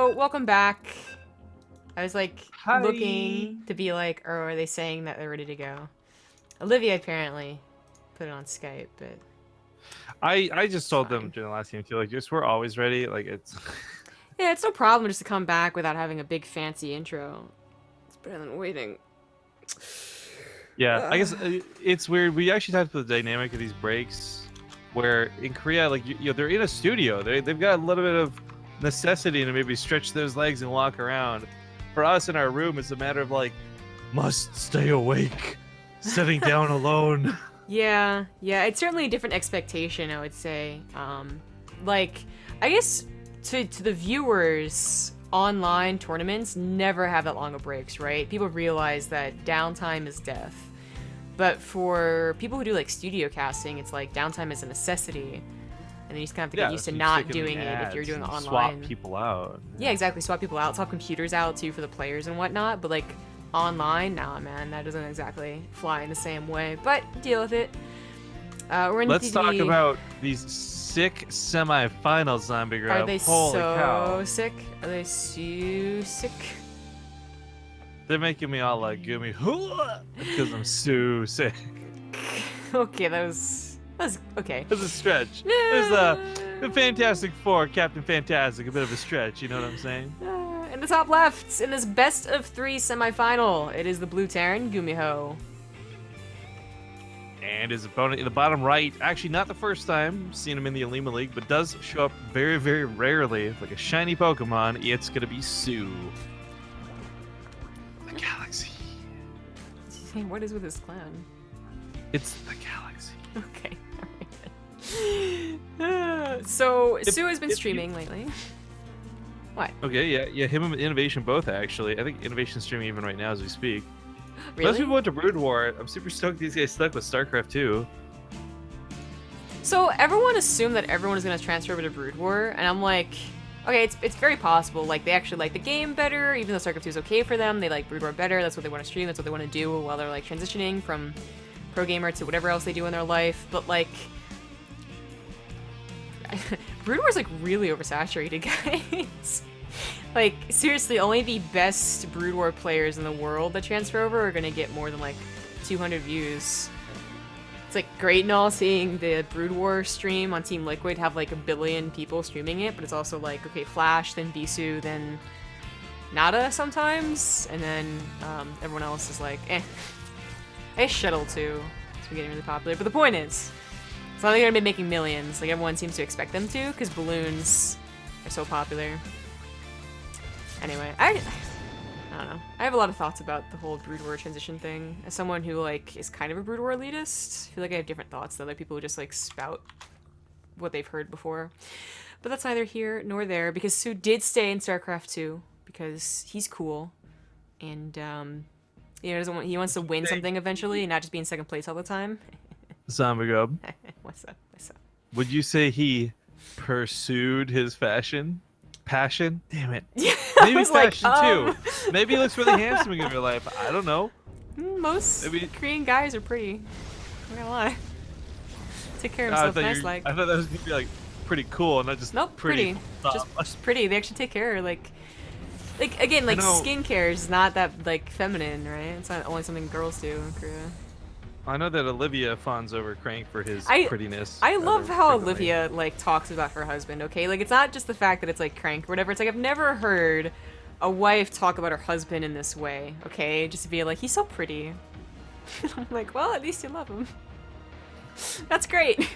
So, welcome back. I was like Hi. looking to be like, or are they saying that they're ready to go? Olivia apparently put it on Skype, but I just told them fine. during the last game too, like, just we're always ready. Like it's Yeah, it's no problem just to come back without having a big fancy intro. It's better than waiting. yeah. I guess it's weird. We actually talked about the dynamic of these breaks, where in Korea, like they're in a studio. They've got a little bit of necessity to maybe stretch those legs and walk around. For us in our room, it's a matter of like must stay awake, sitting down alone. Yeah, it's certainly a different expectation, I would say. Like, I guess to the viewers, online tournaments never have that long of breaks, right? People realize that downtime is death. But for people who do like studio casting, it's like downtime is a necessity. And then you just kind of have to get used to not doing it if you're doing it online. Swap people out. Yeah, exactly. Swap people out. Swap computers out too for the players and whatnot. But like online, nah, man, that doesn't exactly fly in the same way. But deal with it. Let's talk about these sick semifinals, Zombie Grub. Are they Holy cow. sick? Are they so sick? They're making me all like GuMiho because I'm so sick. Okay, that was okay. It's a stretch. There's the Fantastic Four, Captain Fantastic, a bit of a stretch. You know what I'm saying? In the top left, in this best of 3 semifinal, it is the blue Terran, GuMiho. And his opponent in the bottom right, actually not the first time seen him in the Olimoleague, but does show up very, very rarely, like a shiny Pokemon. It's gonna be soO. The Galaxy. What is with his clan? It's the Galaxy. Okay. Alright. So soO has been streaming lately. What? Okay, yeah, him and Innovation both actually. I think Innovation's streaming even right now as we speak. Really? Most people went to Brood War. I'm super stoked these guys stuck with StarCraft 2. So everyone assumed that everyone was gonna transfer over to Brood War, and I'm like, okay, it's very possible. Like, they actually like the game better, even though StarCraft 2 is okay for them. They like Brood War better. That's what they want to stream. That's what they want to do while they're like transitioning from pro gamer to whatever else they do in their life. But like, Brood War is like really oversaturated, guys. Like, seriously, only the best Brood War players in the world that transfer over are gonna get more than like 200 views. It's like great and all seeing the Brood War stream on Team Liquid have like 1 billion people streaming it, but it's also like, okay, Flash, then Bisou, then Nada sometimes, and then everyone else is like, eh. I guess Shuttle too. It's been getting really popular, but the point is, it's not like they're gonna be making millions, like everyone seems to expect them to, because balloons are so popular. Anyway, I don't know. I have a lot of thoughts about the whole Brood War transition thing. As someone who, like, is kind of a Brood War elitist, I feel like I have different thoughts than other people who just, like, spout what they've heard before. But that's neither here nor there, because soO did stay in StarCraft 2, because he's cool. And, you know, he wants to win something eventually and not just be in second place all the time. Zombie Grub. What's up? Would you say he pursued his passion? Damn it. Maybe fashion too. Maybe he looks really handsome in real life. I don't know. Most Korean guys are pretty. I'm not gonna lie. Take care of himself nice like. I thought that was gonna be like pretty cool, not just pretty. Just pretty. They actually take care. Like again, like skincare is not that like feminine, right? It's not only something girls do in Korea. I know that Olivia fawns over Crank for his prettiness. I love how Olivia like talks about her husband, okay? Like, it's not just the fact that it's like Crank or whatever. It's like I've never heard a wife talk about her husband in this way, okay? Just to be like, he's so pretty. I'm like, well, at least you love him. That's great.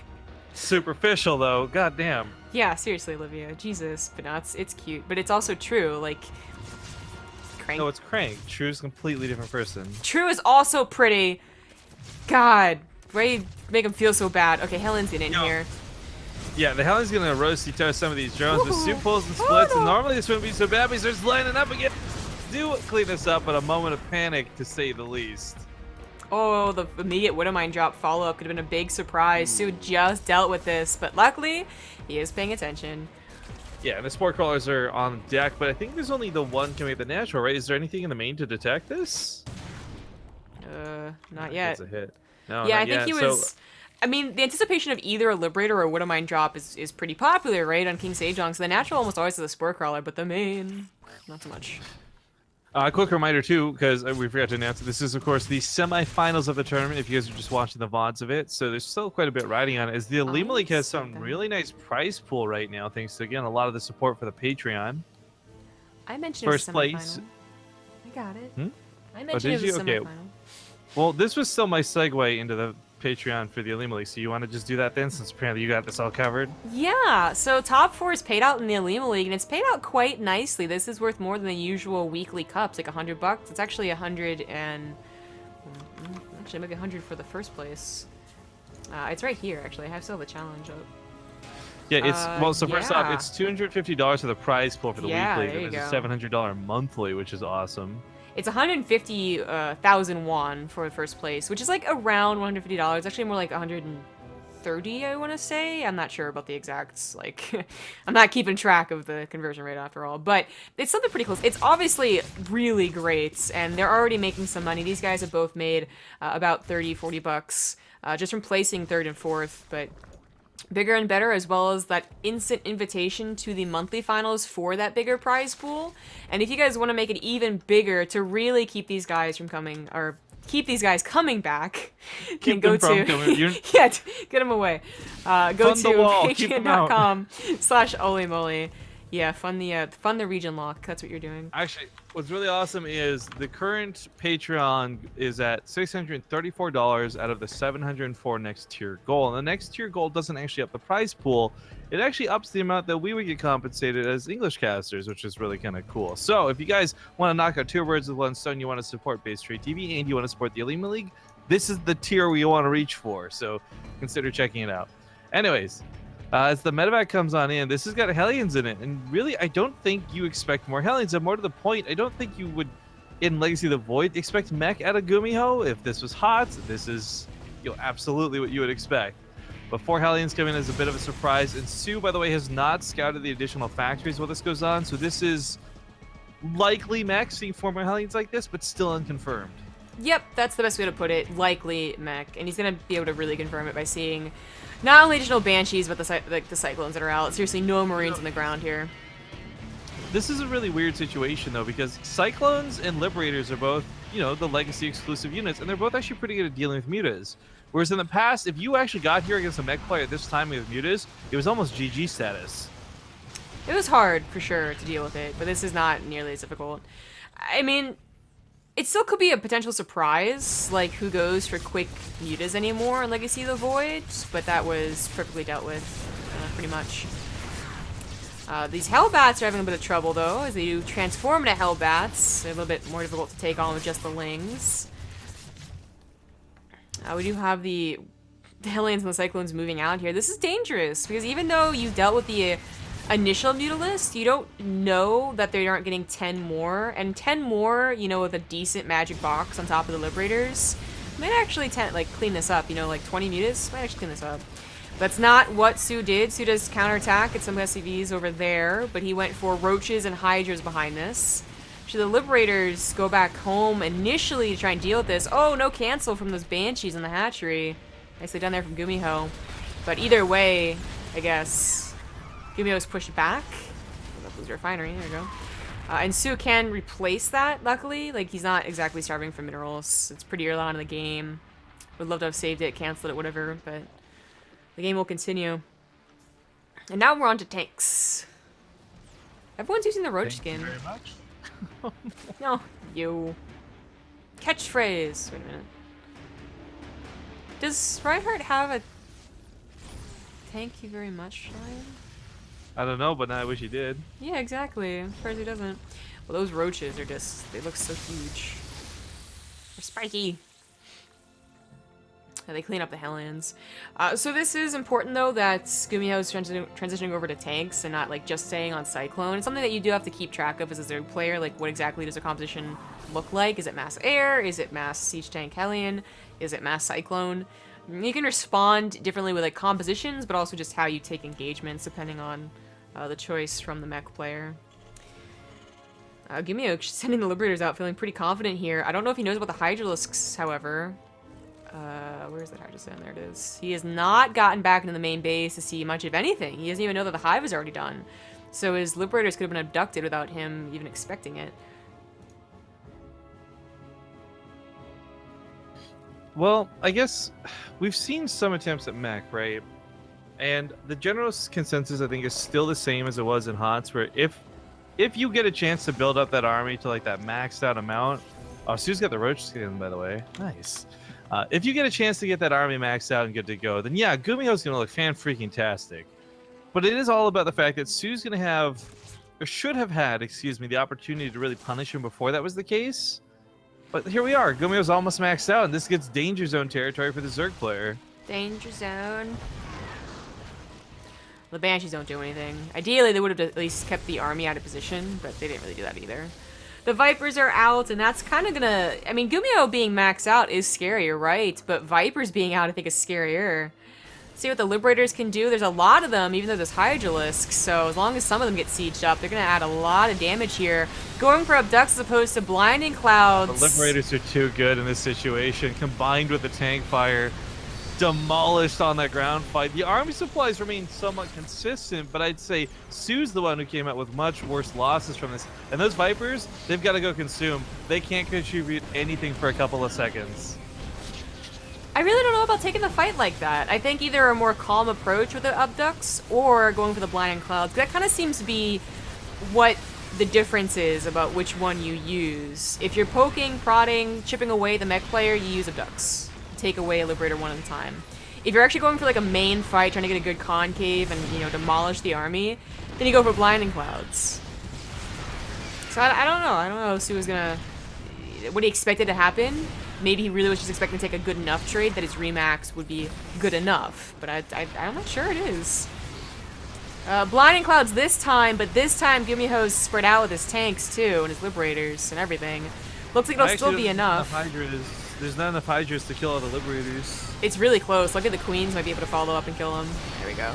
Superficial though, goddamn. Yeah, seriously, Olivia. Jesus, but no, it's cute, but it's also true. Like, Crank. No, it's Crank. True's a completely different person. True is also pretty. God, why do you make him feel so bad? Okay, Helen's getting in here. Yeah, the Helen's gonna roasty toast some of these drones with soO pulls and splits, and normally this wouldn't be so bad, but he starts lining up again. Do clean this up, but a moment of panic to say the least. Oh, the immediate Widowmine drop follow-up could have been a big surprise. soO just dealt with this, but luckily, he is paying attention. Yeah, and the sport crawlers are on deck, but I think there's only the one coming at the natural, right? Is there anything in the main to detect this? Not yet. That's a hit. No, yeah, not I think yet. he was. I mean, the anticipation of either a Liberator or a Widowmine drop is pretty popular, right, on King Sejong. So the natural almost always is a Spore Crawler, but the main, not so much. Quick reminder too, because we forgot to announce it. This is, of course, the semifinals of the tournament. If you guys are just watching the VODs of it, so there's still quite a bit riding on it. As the Olimoleague has some really nice prize pool right now, thanks to again a lot of the support for the Patreon. I mentioned first place. I got it. Hmm? I mentioned it was a semifinal. Okay. Well, this was still my segue into the Patreon for the Olimoleague, so you want to just do that then, since apparently you got this all covered? Yeah, so top 4 is paid out in the Olimoleague, and it's paid out quite nicely. This is worth more than the usual weekly cups, like $100. It's actually 100 and... Actually, maybe 100 for the first place. It's right here, actually. I still have the challenge up. Yeah, it's... well, so first off, it's $250 for the prize pool for the weekly, and there's a $700 monthly, which is awesome. It's 150,000 won for the first place, which is like around $150. Actually, more like 130, I want to say. I'm not sure about the exacts. Like, I'm not keeping track of the conversion rate after all, but it's something pretty close. It's obviously really great, and they're already making some money. These guys have both made about $30-40 just from placing 3rd and 4th, but bigger and better, as well as that instant invitation to the monthly finals for that bigger prize pool. And if you guys want to make it even bigger to really keep these guys from coming, or keep these guys coming back, then go to yeah, get them away. Go to patreon.com/Olimoleague. Yeah, fund the region lock. That's what you're doing. Actually, what's really awesome is the current Patreon is at $634 out of the 704 next tier goal. And the next tier goal doesn't actually up the prize pool. It actually ups the amount that we would get compensated as English casters, which is really kind of cool. So if you guys want to knock out 2 birds with 1 stone, you want to support BaseTradeTV, and you want to support the Olimoleague, this is the tier we want to reach for. So consider checking it out. Anyways, as the medevac comes on in, this has got Hellions in it, and really, I don't think you expect more Hellions. And more to the point, I don't think you would, in Legacy of the Void, expect mech out of GuMiho. If this was hot, this is, absolutely what you would expect. But 4 Hellions come in as a bit of a surprise, and soO, by the way, has not scouted the additional factories while this goes on, so this is likely mech seeing 4 more Hellions like this, but still unconfirmed. Yep, that's the best way to put it. Likely mech, and he's gonna be able to really confirm it by seeing not only additional Banshees, but the Cyclones that are out. Seriously, no Marines on the ground here. This is a really weird situation, though, because Cyclones and Liberators are both, the Legacy exclusive units, and they're both actually pretty good at dealing with mutas. Whereas in the past, if you actually got here against a mech player at this time with mutas, it was almost GG status. It was hard, for sure, to deal with it, but this is not nearly as difficult. I mean, it still could be a potential surprise, like who goes for quick mutas anymore in Legacy of the Void, but that was perfectly dealt with, pretty much. These Hellbats are having a bit of trouble, though, as they do transform into Hellbats. They're a little bit more difficult to take on with just the Lings. We do have the Hellions and the Cyclones moving out here. This is dangerous, because even though you dealt with the initial Mutalist, you don't know that they aren't getting 10 more, and 10 more, with a decent magic box on top of the Liberators, might actually clean this up, like 20 mutas might actually clean this up. That's not what soO did. soO does counterattack at some SCVs over there, but he went for Roaches and Hydras behind this. Actually, the Liberators go back home initially to try and deal with this. Oh, no cancel from those Banshees in the hatchery. Nicely done there from GuMiho. But either way, I guess GuMiho's pushed back. Lose refinery, there we go. And soO can replace that, luckily. Like, he's not exactly starving for minerals. It's pretty early on in the game. Would love to have saved it, canceled it, whatever, but the game will continue. And now we're on to tanks. Everyone's using the Roach skin. Thank you very much. No, you. Catchphrase. Wait a minute. Does Reinhardt have a thank you very much line? I don't know, but now I wish he did. Yeah, exactly. I'm surprised he doesn't. Well, those roaches are just, they look so huge. They're spiky. They clean up the Hellions. So this is important, though, that GuMiho is transitioning over to tanks and not, just staying on Cyclone. It's something that you do have to keep track of as a player. What exactly does the composition look like? Is it mass air? Is it mass siege tank Hellion? Is it mass Cyclone? You can respond differently with, compositions, but also just how you take engagements, depending on the choice from the mech player. GuMiho sending the Liberators out, feeling pretty confident here. I don't know if he knows about the Hydralisks, however. Where's that Hydrosan? There it is. He has not gotten back into the main base to see much of anything. He doesn't even know that the hive is already done. So his Liberators could have been abducted without him even expecting it. Well, I guess we've seen some attempts at mech, right? And the general consensus, I think, is still the same as it was in HOTS, where if you get a chance to build up that army to like that maxed out amount, oh, Sue's got the roach skin, by the way. Nice. If you get a chance to get that army maxed out and good to go, then yeah, GuMiho's going to look fan-freaking-tastic. But it is all about the fact that Sue's going to have, or should have had, excuse me, the opportunity to really punish him before that was the case. But here we are. GuMiho's almost maxed out, and this gets Danger Zone territory for the Zerg player. Danger Zone. The Banshees don't do anything. Ideally, they would have at least kept the army out of position, but they didn't really do that either. The Vipers are out, and that's kind of gonna... I mean, GuMiho being maxed out is scarier, right? But Vipers being out, I think, is scarier. See what the Liberators can do. There's a lot of them, even though there's Hydralisks, so as long as some of them get sieged up, they're gonna add a lot of damage here. Going for Abducts as opposed to Blinding Clouds. The Liberators are too good in this situation, combined with the tank fire. Demolished on that ground fight. The army supplies remain somewhat consistent, but I'd say Sue's the one who came out with much worse losses from this. And those Vipers, they've got to go consume. They can't contribute anything for a couple of seconds. I really don't know about taking the fight like that. I think either a more calm approach with the Abducts or going for the Blinding Clouds. That kind of seems to be what the difference is about which one you use. If you're poking, prodding, chipping away the mech player, you use Abducts. Take away a Liberator one at a time. If you're actually going for like a main fight, trying to get a good concave and, you know, demolish the army, then you go for Blinding Clouds. So I don't know. I don't know if Sue was gonna... What he expected to happen. Maybe he really was just expecting to take a good enough trade that his remax would be good enough. But I'm not sure it is. Blinding Clouds this time, but this time GuMiho's spread out with his tanks too, and his Liberators and everything. Looks like it'll still be enough. There's not enough Hydras to kill all the Liberators. It's really close. Look at the Queens might be able to follow up and kill him. There we go.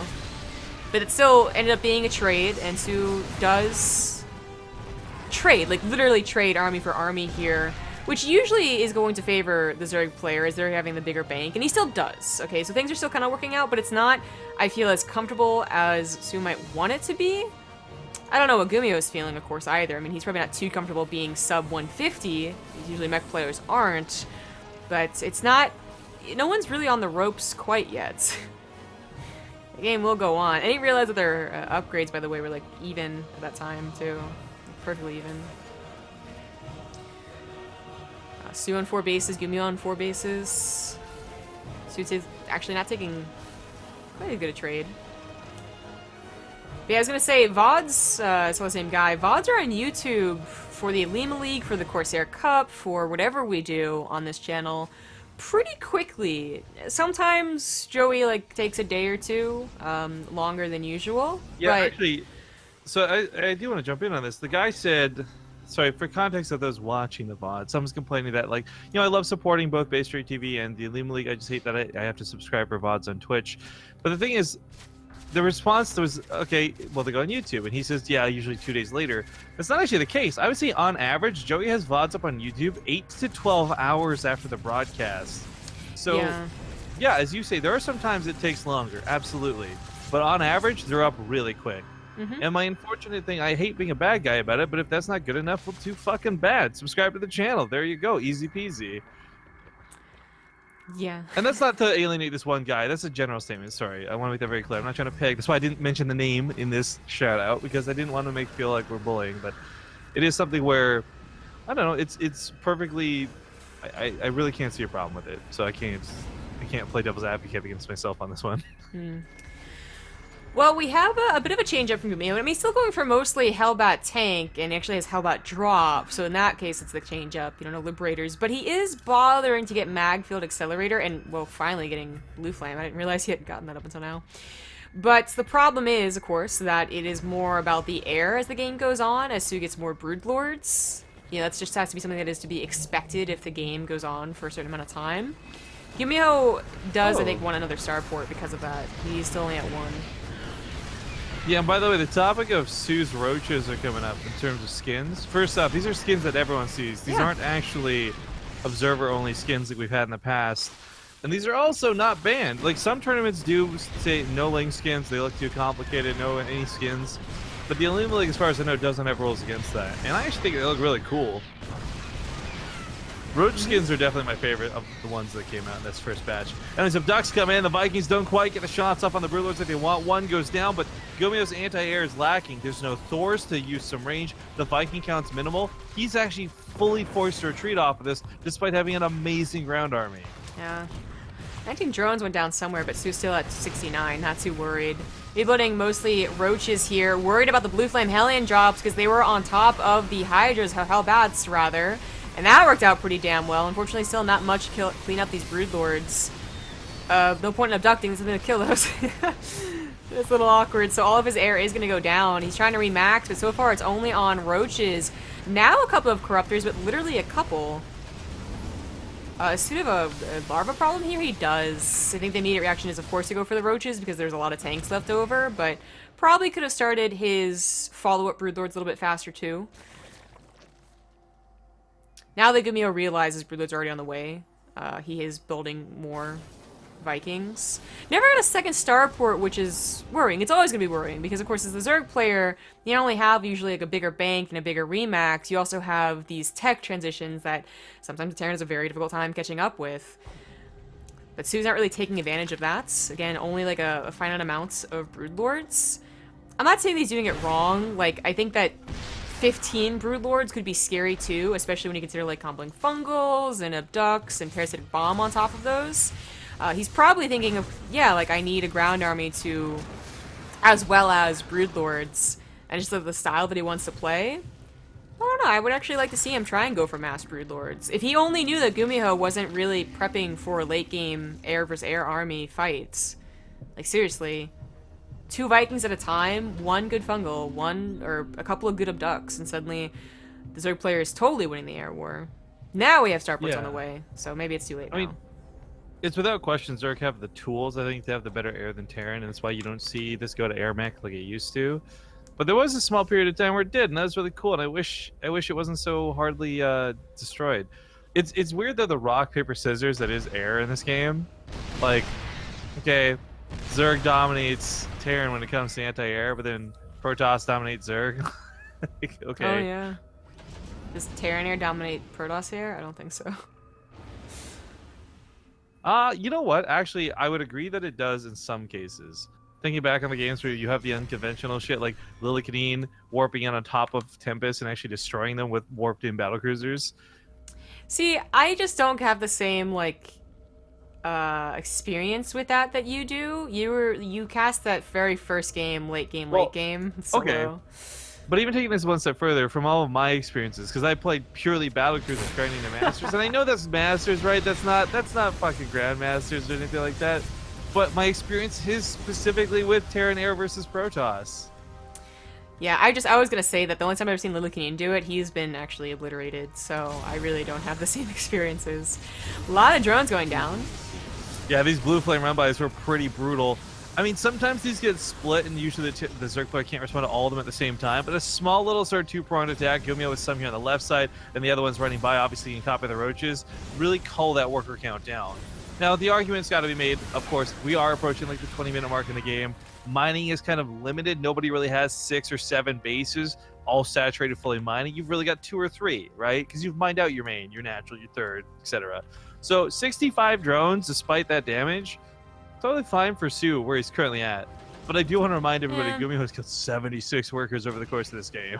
But it still ended up being a trade, and Sue does trade, like literally trade army for army here, which usually is going to favor the Zerg player as they're having the bigger bank, and he still does. Okay, so things are still kind of working out, but it's not, I feel, as comfortable as Sue might want it to be. I don't know what GuMiho is feeling, of course, either. I mean, he's probably not too comfortable being sub 150. Usually mech players aren't. But it's not... No one's really on the ropes quite yet. The game will go on. I didn't realize that their upgrades, by the way, were, like, even at that time, too. Perfectly even. Sue on 4 bases, GuMiho on 4 bases. Sue's actually not taking quite a good a trade. But yeah, I was gonna say, VODs, it's the same guy. VODs are on YouTube for the Olimoleague, for the Corsair Cup, for whatever we do on this channel pretty quickly. Sometimes Joey, like, takes a day or two, longer than usual. Yeah, but... actually, so I do want to jump in on this. The guy said, sorry, for context of those watching the VOD, someone's complaining that, like, you know, I love supporting both BaseTradeTV and the Olimoleague. I just hate that I have to subscribe for VODs on Twitch. But the thing is, the response was, okay, well, they go on YouTube. And he says, yeah, usually 2 days later. That's not actually the case. I would say, on average, Joey has VODs up on YouTube 8 to 12 hours after the broadcast. So, yeah, as you say, there are some times it takes longer. Absolutely. But on average, they're up really quick. Mm-hmm. And my unfortunate thing, I hate being a bad guy about it, but if that's not good enough, well, too fucking bad. Subscribe to the channel. There you go. Easy peasy. Yeah. And that's not to alienate this one guy. That's a general statement. Sorry. I want to make that very clear. I'm not trying to peg. That's why I didn't mention the name in this shout out, because I didn't want to make it feel like we're bullying. But it is something where, I don't know, it's perfectly... I really can't see a problem with it. So I can't play devil's advocate against myself on this one. Well, we have a bit of a change up from GuMiho. I mean, he's still going for mostly Hellbat tank, and he actually has Hellbat drop, so in that case, it's the change up, you know, no Liberators. But he is bothering to get Magfield Accelerator, and, well, finally getting Blue Flame. I didn't realize he hadn't gotten that up until now. But the problem is, of course, that it is more about the air as the game goes on, as Sue gets more Broodlords. You know, that just has to be something that is to be expected if the game goes on for a certain amount of time. GuMiho does, I think, want another starport because of that. He's still only at 1. Yeah, and by the way, the topic of Sue's roaches are coming up in terms of skins. First off, these are skins that everyone sees. These aren't actually observer-only skins like we've had in the past. And these are also not banned. Like, some tournaments do say no link skins, they look too complicated, no any skins. But the Olimoleague, as far as I know, doesn't have rules against that. And I actually think they look really cool. Roach skins are definitely my favorite of the ones that came out in this first batch. And as Ducks come in, the Vikings don't quite get the shots off on the Broodlords that they want. One goes down, but GuMiho's anti-air is lacking. There's no Thors to use some range. The Viking count's minimal. He's actually fully forced to retreat off of this, despite having an amazing ground army. Yeah. 19 drones went down somewhere, but Su's still at 69, not too worried. Rebuilding mostly roaches here, worried about the Blue Flame Hellion drops because they were on top of the Hydras, Hellbats rather. And that worked out pretty damn well. Unfortunately, still not much to clean up these Broodlords. No point in abducting, something to kill those. It's a little awkward. So all of his air is going to go down. He's trying to remax, but so far it's only on roaches. Now a couple of corruptors, but literally a couple. Does Su have a larva problem here? He does. I think the immediate reaction is, of course, to go for the roaches because there's a lot of tanks left over, but probably could have started his follow-up Broodlords a little bit faster, too. Now that GuMiho realizes Broodlord's already on the way, he is building more Vikings. Never had a second starport, which is worrying. It's always going to be worrying, because of course as the Zerg player, you not only have usually like a bigger bank and a bigger remax, you also have these tech transitions that sometimes the Terran has a very difficult time catching up with. But Su's not really taking advantage of that. Again, only like a finite amount of Broodlords. I'm not saying he's doing it wrong. Like, I think that 15 Broodlords could be scary too, especially when you consider like comboing Fungals and Abducts and Parasitic Bomb on top of those. He's probably thinking of, yeah, like I need a ground army to, as well as Broodlords, and just the style that he wants to play. I don't know, I would actually like to see him try and go for mass Broodlords. If he only knew that GuMiho wasn't really prepping for late game air versus air army fights. Like seriously. 2 Vikings at a time, 1 good Fungal, 1 or a couple of good Abducts, and suddenly the Zerg player is totally winning the air war. Now we have starports on the way, so maybe it's too late now. I mean, it's without question Zerg have the tools, I think, to have the better air than Terran, and that's why you don't see this go to air mech like it used to. But there was a small period of time where it did, and that was really cool, and I wish it wasn't so hardly destroyed. It's weird that the rock, paper, scissors that is air in this game. Like, okay, Zerg dominates Terran when it comes to anti-air, but then Protoss dominates Zerg. Like, okay. Oh yeah. Does Terran air dominate Protoss air? I don't think so. You know what? Actually, I would agree that it does in some cases. Thinking back on the games where you have the unconventional shit like Lillikadeen warping in on top of Tempest and actually destroying them with warped-in battlecruisers. See, I just don't have the same like experience with that you do. You cast that very first game, late game. Solo. Okay. But even taking this one step further, from all of my experiences, because I played purely battlecruisers grinding to masters, and I know that's masters, right? That's not fucking grandmasters or anything like that. But my experience is specifically with Terran Air versus Protoss. Yeah, I was gonna say that the only time I've seen Lillikadeen do it, he's been actually obliterated, so I really don't have the same experiences. A lot of drones going down. Yeah, these blue flame run-bys were pretty brutal. I mean, sometimes these get split, and usually the Zerg player can't respond to all of them at the same time, but a small little sort of two-pronged attack, GuMiho with some here on the left side, and the other one's running by, obviously, and copy the roaches, really cull that worker count down. Now, the argument's got to be made, of course, we are approaching like the 20-minute mark in the game. Mining is kind of limited. Nobody really has 6 or 7 bases, all saturated fully mining. You've really got 2 or 3, right? Because you've mined out your main, your natural, your third, etc. So 65 drones, despite that damage, totally fine for Su where he's currently at. But I do want to remind everybody, GuMiho has killed 76 workers over the course of this game.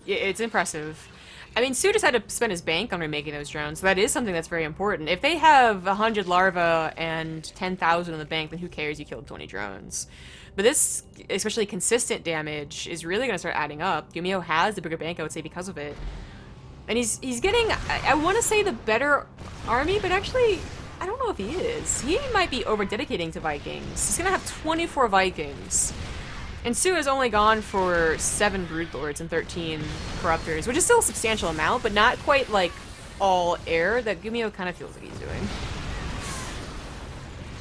Yeah, it's impressive. I mean, Su just had to spend his bank on remaking those drones, so that is something that's very important. If they have 100 larvae and 10,000 in the bank, then who cares? You killed 20 drones. But this, especially consistent damage, is really going to start adding up. GuMiho has the bigger bank, I would say, because of it. And he's getting, I want to say, the better army, but actually, I don't know if he is. He might be over-dedicating to Vikings. He's going to have 24 Vikings. And Su has only gone for 7 Broodlords and 13 Corruptors, which is still a substantial amount, but not quite like all air that GuMiho kind of feels like he's doing.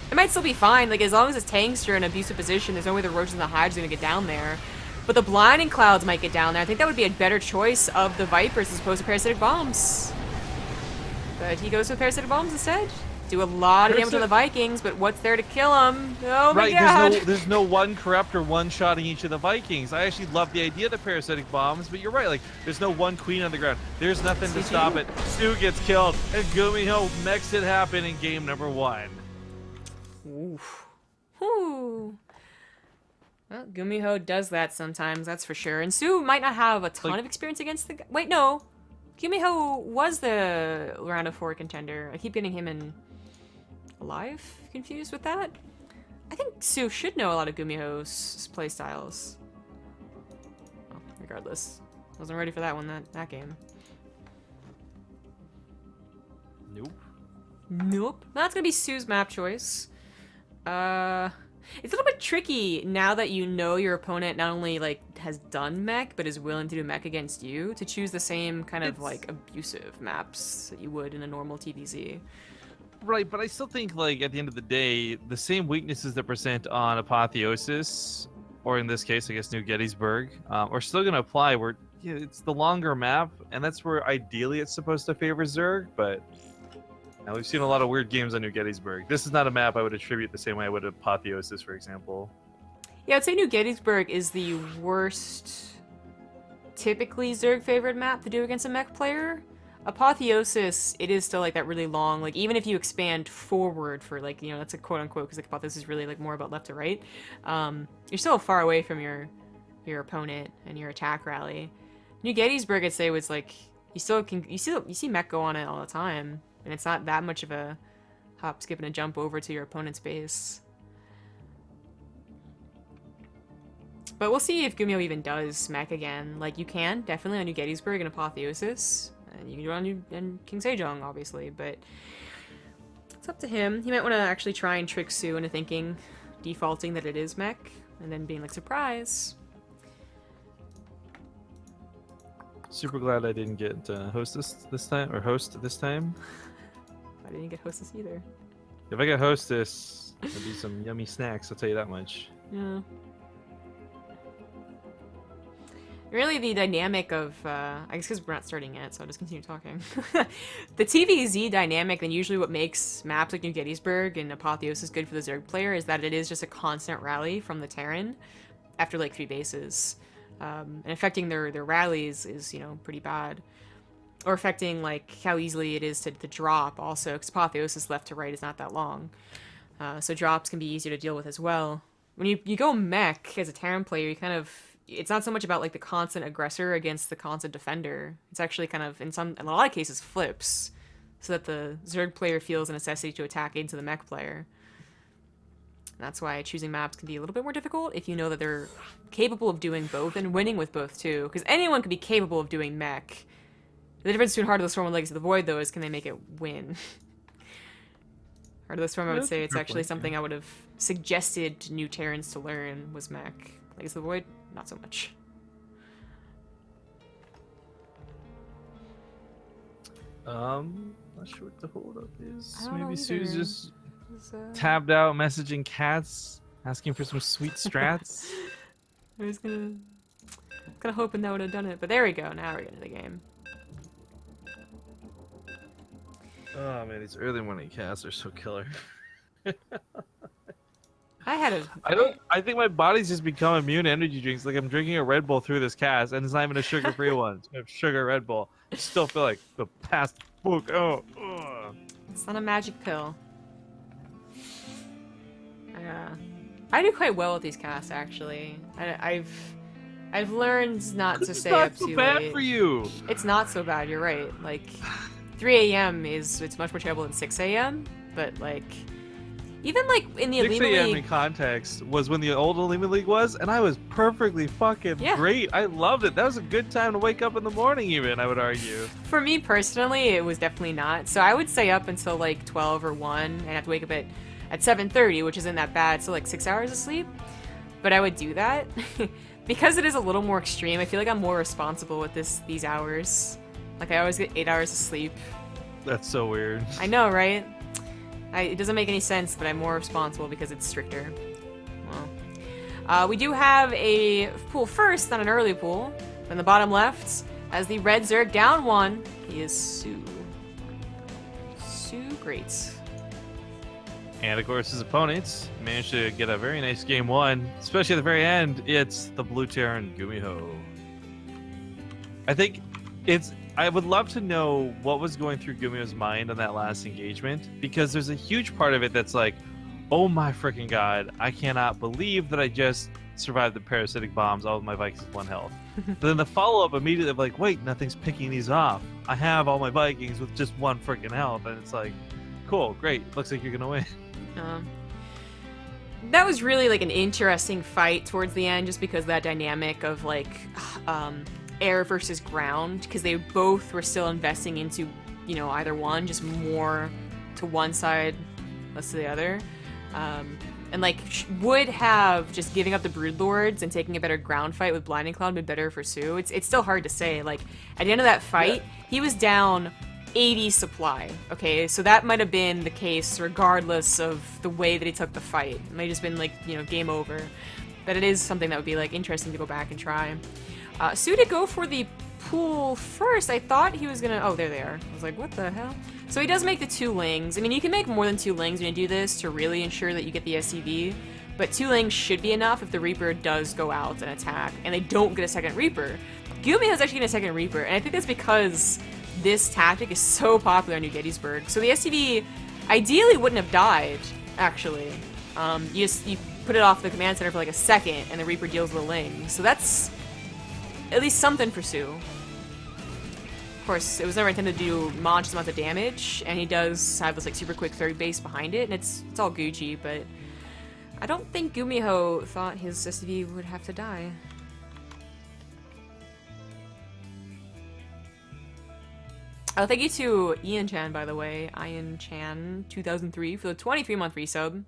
It might still be fine, like as long as his tanks are in an abusive position, there's no way the roaches and the hives are going to get down there. But the blinding clouds might get down there. I think that would be a better choice of the Vipers as opposed to parasitic bombs. But he goes with parasitic bombs instead. Do a lot of damage Curse on the it. Vikings, but what's there to kill them? Oh my Right, god! there's no one corrupt or one-shotting each of the Vikings. I actually love the idea of the parasitic bombs, but you're right, like, there's no one queen on the ground. There's nothing to stop it. soO gets killed, and GuMiho makes it happen in game number 1. Oof. Whew. Well, GuMiho does that sometimes, that's for sure. And soO might not have a ton of experience against the... Wait, no. GuMiho was the round of 4 contender. I keep getting him in Alive confused with that. I think soO should know a lot of GuMiho's playstyles. Oh, regardless. Wasn't ready for that one, that game. Nope. Nope. That's gonna be soO's map choice. It's a little bit tricky now that you know your opponent not only like has done mech but is willing to do mech against you to choose the same kind of like abusive maps that you would in a normal TVZ. Right, but I still think, like, at the end of the day, the same weaknesses that present on Apotheosis, or in this case, I guess, New Gettysburg, are still going to apply where it's the longer map, and that's where ideally it's supposed to favor Zerg, but now we've seen a lot of weird games on New Gettysburg. This is not a map I would attribute the same way I would Apotheosis, for example. Yeah, I'd say New Gettysburg is the worst, typically Zerg favorite map to do against a mech player. Apotheosis, it is still like that really long, like even if you expand forward for like, you know, that's a quote unquote, because like Apotheosis is really like more about left to right, you're still far away from your opponent and your attack rally. New Gettysburg, I'd say, was like, you still can, you see mech go on it all the time, and it's not that much of a hop, skip, and a jump over to your opponent's base. But we'll see if GuMiho even does mech again. Like, you can, definitely on New Gettysburg and Apotheosis. And you can do it on King Sejong, obviously, but it's up to him. He might want to actually try and trick soO into thinking, defaulting that it is mech, and then being like, surprise. Super glad I didn't get hostess this time, or host this time. I didn't get hostess either. If I get hostess, there'll be some yummy snacks, I'll tell you that much. Yeah. Really, the dynamic of, I guess because we're not starting yet, so I'll just continue talking. The TVZ dynamic, and usually what makes maps like New Gettysburg and Apotheosis good for the Zerg player, is that it is just a constant rally from the Terran after like 3 bases. And affecting their rallies is, you know, pretty bad. Or affecting like how easily it is to drop also, because Apotheosis left to right is not that long. So drops can be easier to deal with as well. When you go mech as a Terran player, you kind of, it's not so much about like the constant aggressor against the constant defender. It's actually kind of, in a lot of cases, flips, so that the Zerg player feels a necessity to attack into the mech player. And that's why choosing maps can be a little bit more difficult if you know that they're capable of doing both and winning with both too. Because anyone can be capable of doing mech. The difference between Heart of the Storm and Legacy of the Void, though, is can they make it win? Heart of the Storm, I would say it's actually something I would have suggested to new Terrans to learn was mech. Legacy of the Void, not so much. Not sure what the holdup is. Maybe know soO's either. just tabbed out messaging cats, asking for some sweet strats. I was kind of hoping that would have done it, but there we go. Now we're getting to the game. Oh man, these early morning casts are so killer. I think my body's just become immune to energy drinks. Like I'm drinking a Red Bull through this cast, and it's not even a sugar-free one. It's a sugar Red Bull. I still feel like the past book. Oh, ugh. It's not a magic pill. I do quite well with these casts, actually. I've learned not to stay up too late. It's not so bad for you. It's not so bad. You're right. Like 3 a.m. it's much more terrible than 6 a.m. But like, even like in the 6 a.m. Olimoleague, in context was when the old Olimoleague was, and I was perfectly fucking great. I loved it. That was a good time to wake up in the morning, even, I would argue. for me personally, it was definitely not. So I would stay up until like 12 or 1 and have to wake up at 7:30, which isn't that bad. So like 6 hours of sleep. But I would do that because it is a little more extreme. I feel like I'm more responsible with these hours. Like I always get 8 hours of sleep. That's so weird. I know, right? It doesn't make any sense, but I'm more responsible because it's stricter. Well, we do have a pool first, not an early pool. In the bottom left, as the red Zerg down 1, he is soO. soO great. And of course, his opponents managed to get a very nice game one, especially at the very end. It's the Blue Terran GuMiho. I think I would love to know what was going through GuMiho's mind on that last engagement, because there's a huge part of it that's like, oh my freaking god, I cannot believe that I just survived the parasitic bombs, all of my Vikings with 1 health. But then the follow-up immediately of like, wait, nothing's picking these off. I have all my Vikings with just 1 freaking health, and it's like, cool, great, looks like you're gonna win. That was really like an interesting fight towards the end, just because of that dynamic of like air versus ground, because they both were still investing into, you know, either one, just more to one side, less to the other. And like would have just giving up the Broodlords and taking a better ground fight with Blinding Cloud been better for soO. It's still hard to say. Like at the end of that fight, he was down 80 supply. Okay, so that might have been the case regardless of the way that he took the fight. It might have just been like, you know, game over. But it is something that would be like interesting to go back and try. soO did go for the pool first. I thought he was gonna... Oh, there they are. I was like, what the hell? So he does make the 2 Lings. I mean, you can make more than 2 Lings when you do this to really ensure that you get the SCV. But 2 Lings should be enough if the Reaper does go out and attack, and they don't get a second Reaper. GuMiho's actually getting a second Reaper, and I think that's because this tactic is so popular in New Gettysburg. So the SCV ideally wouldn't have died, actually. You put it off the command center for like a second, and the Reaper deals the Ling. So that's at least something for soO. Of course, it was never intended to do monstrous amounts of damage, and he does have this like super quick third base behind it, and it's all Gucci, but I don't think GuMiho thought his SCV would have to die. Oh, thank you to Ian Chan, by the way. Ian Chan 2003 for the 23-month resub.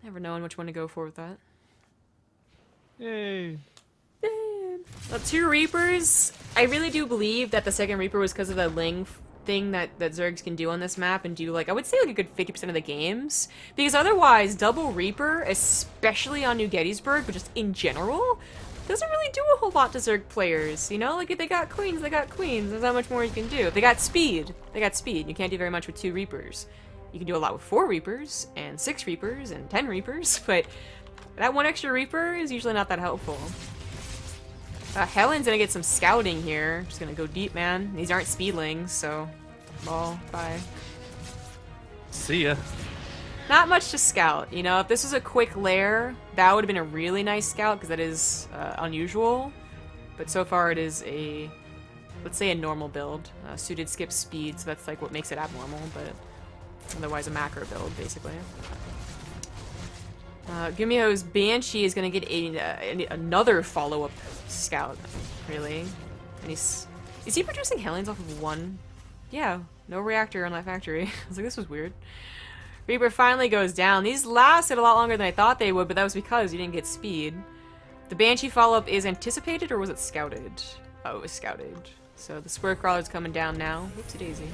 Never knowing which one to go for with that. Yay. Well, 2 Reapers. I really do believe that the second Reaper was because of the Ling thing that Zergs can do on this map and do, like, I would say like a good 50% of the games. Because otherwise, double Reaper, especially on New Gettysburg, but just in general, doesn't really do a whole lot to Zerg players, you know? Like, if they got queens, they got queens. There's not much more you can do. If they got speed, they got speed. You can't do very much with 2 Reapers. You can do a lot with 4 Reapers, and 6 Reapers, and 10 Reapers, but that 1 extra Reaper is usually not that helpful. Helen's gonna get some scouting here. Just gonna go deep, man. These aren't speedlings, so... Ball, bye. See ya. Not much to scout, you know? If this was a quick lair, that would have been a really nice scout, because that is unusual. But so far it is a... let's say a normal build. soO did skip speed, so that's like what makes it abnormal, but... otherwise a macro build, basically. GuMiho's Banshee is going to get another follow-up scout, really. And is he producing Hellions off of 1? Yeah, no reactor on that factory. I was like, this was weird. Reaper finally goes down. These lasted a lot longer than I thought they would, but that was because you didn't get speed. The Banshee follow-up is anticipated, or was it scouted? Oh, it was scouted. So the Square Crawler's coming down now. Whoopsie daisy.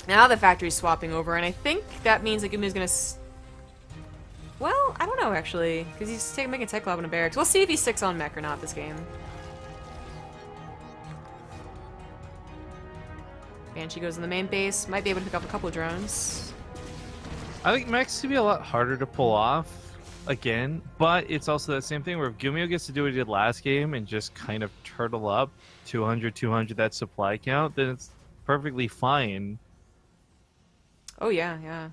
Now the factory's swapping over, and I think that means that GuMiho's gonna... well, I don't know, actually, because he's making Tech Lab in a barracks. We'll see if he sticks on mech or not this game. Banshee goes in the main base. Might be able to pick up a couple of drones. I think mech's gonna be a lot harder to pull off, again, but it's also that same thing where if GuMiho gets to do what he did last game and just kind of turtle up 200, that supply count, then it's perfectly fine. Oh, yeah, yeah.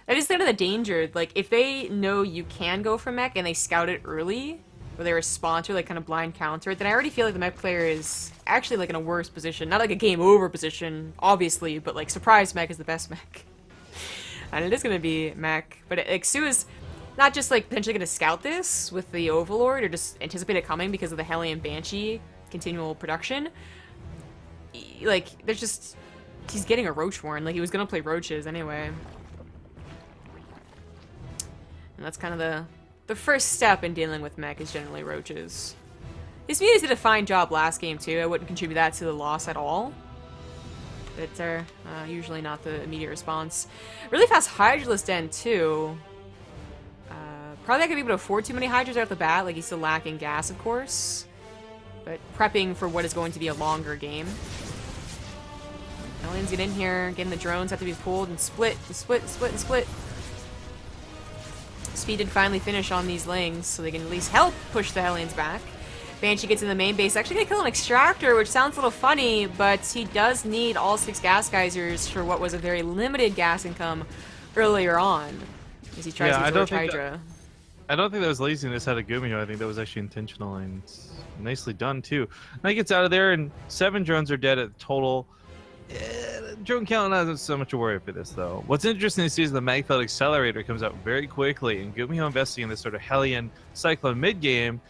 That is kind of the danger. Like, if they know you can go for mech and they scout it early, or they respond to, like, kind of blind counter it, then I already feel like the mech player is actually, like, in a worse position. Not like a game over position, obviously, but, like, surprise mech is the best mech. And it is going to be mech. But, like, soO is not just, like, potentially going to scout this with the Overlord, or just anticipate it coming because of the Hellion Banshee continual production. Like, there's just... he's getting a Roach Warren. Like, he was going to play Roaches anyway. And that's kind of the first step in dealing with mech is generally Roaches. His mutas did a fine job last game, too. I wouldn't contribute that to the loss at all. But they're usually not the immediate response. Really fast Hydralist Den, too. Probably not going to be able to afford too many Hydras right off the bat. Like, he's still lacking gas, of course. But prepping for what is going to be a longer game. Hellions get in here. Again, the drones have to be pulled and split, and split, and split, and split. Speed did finally finish on these Lings, so they can at least help push the Hellions back. Banshee gets in the main base. Actually gonna kill an Extractor, which sounds a little funny, but he does need all 6 gas geysers for what was a very limited gas income earlier on, as he tries to use Hydra. I don't think that was laziness out of GuMiho. I think that was actually intentional and nicely done too. Now he gets out of there, and 7 drones are dead at total. Drone count not so much a worry for this though. What's interesting to see is the Magfeld Accelerator comes out very quickly, and GuMiho investing in this sort of Hellion Cyclone mid game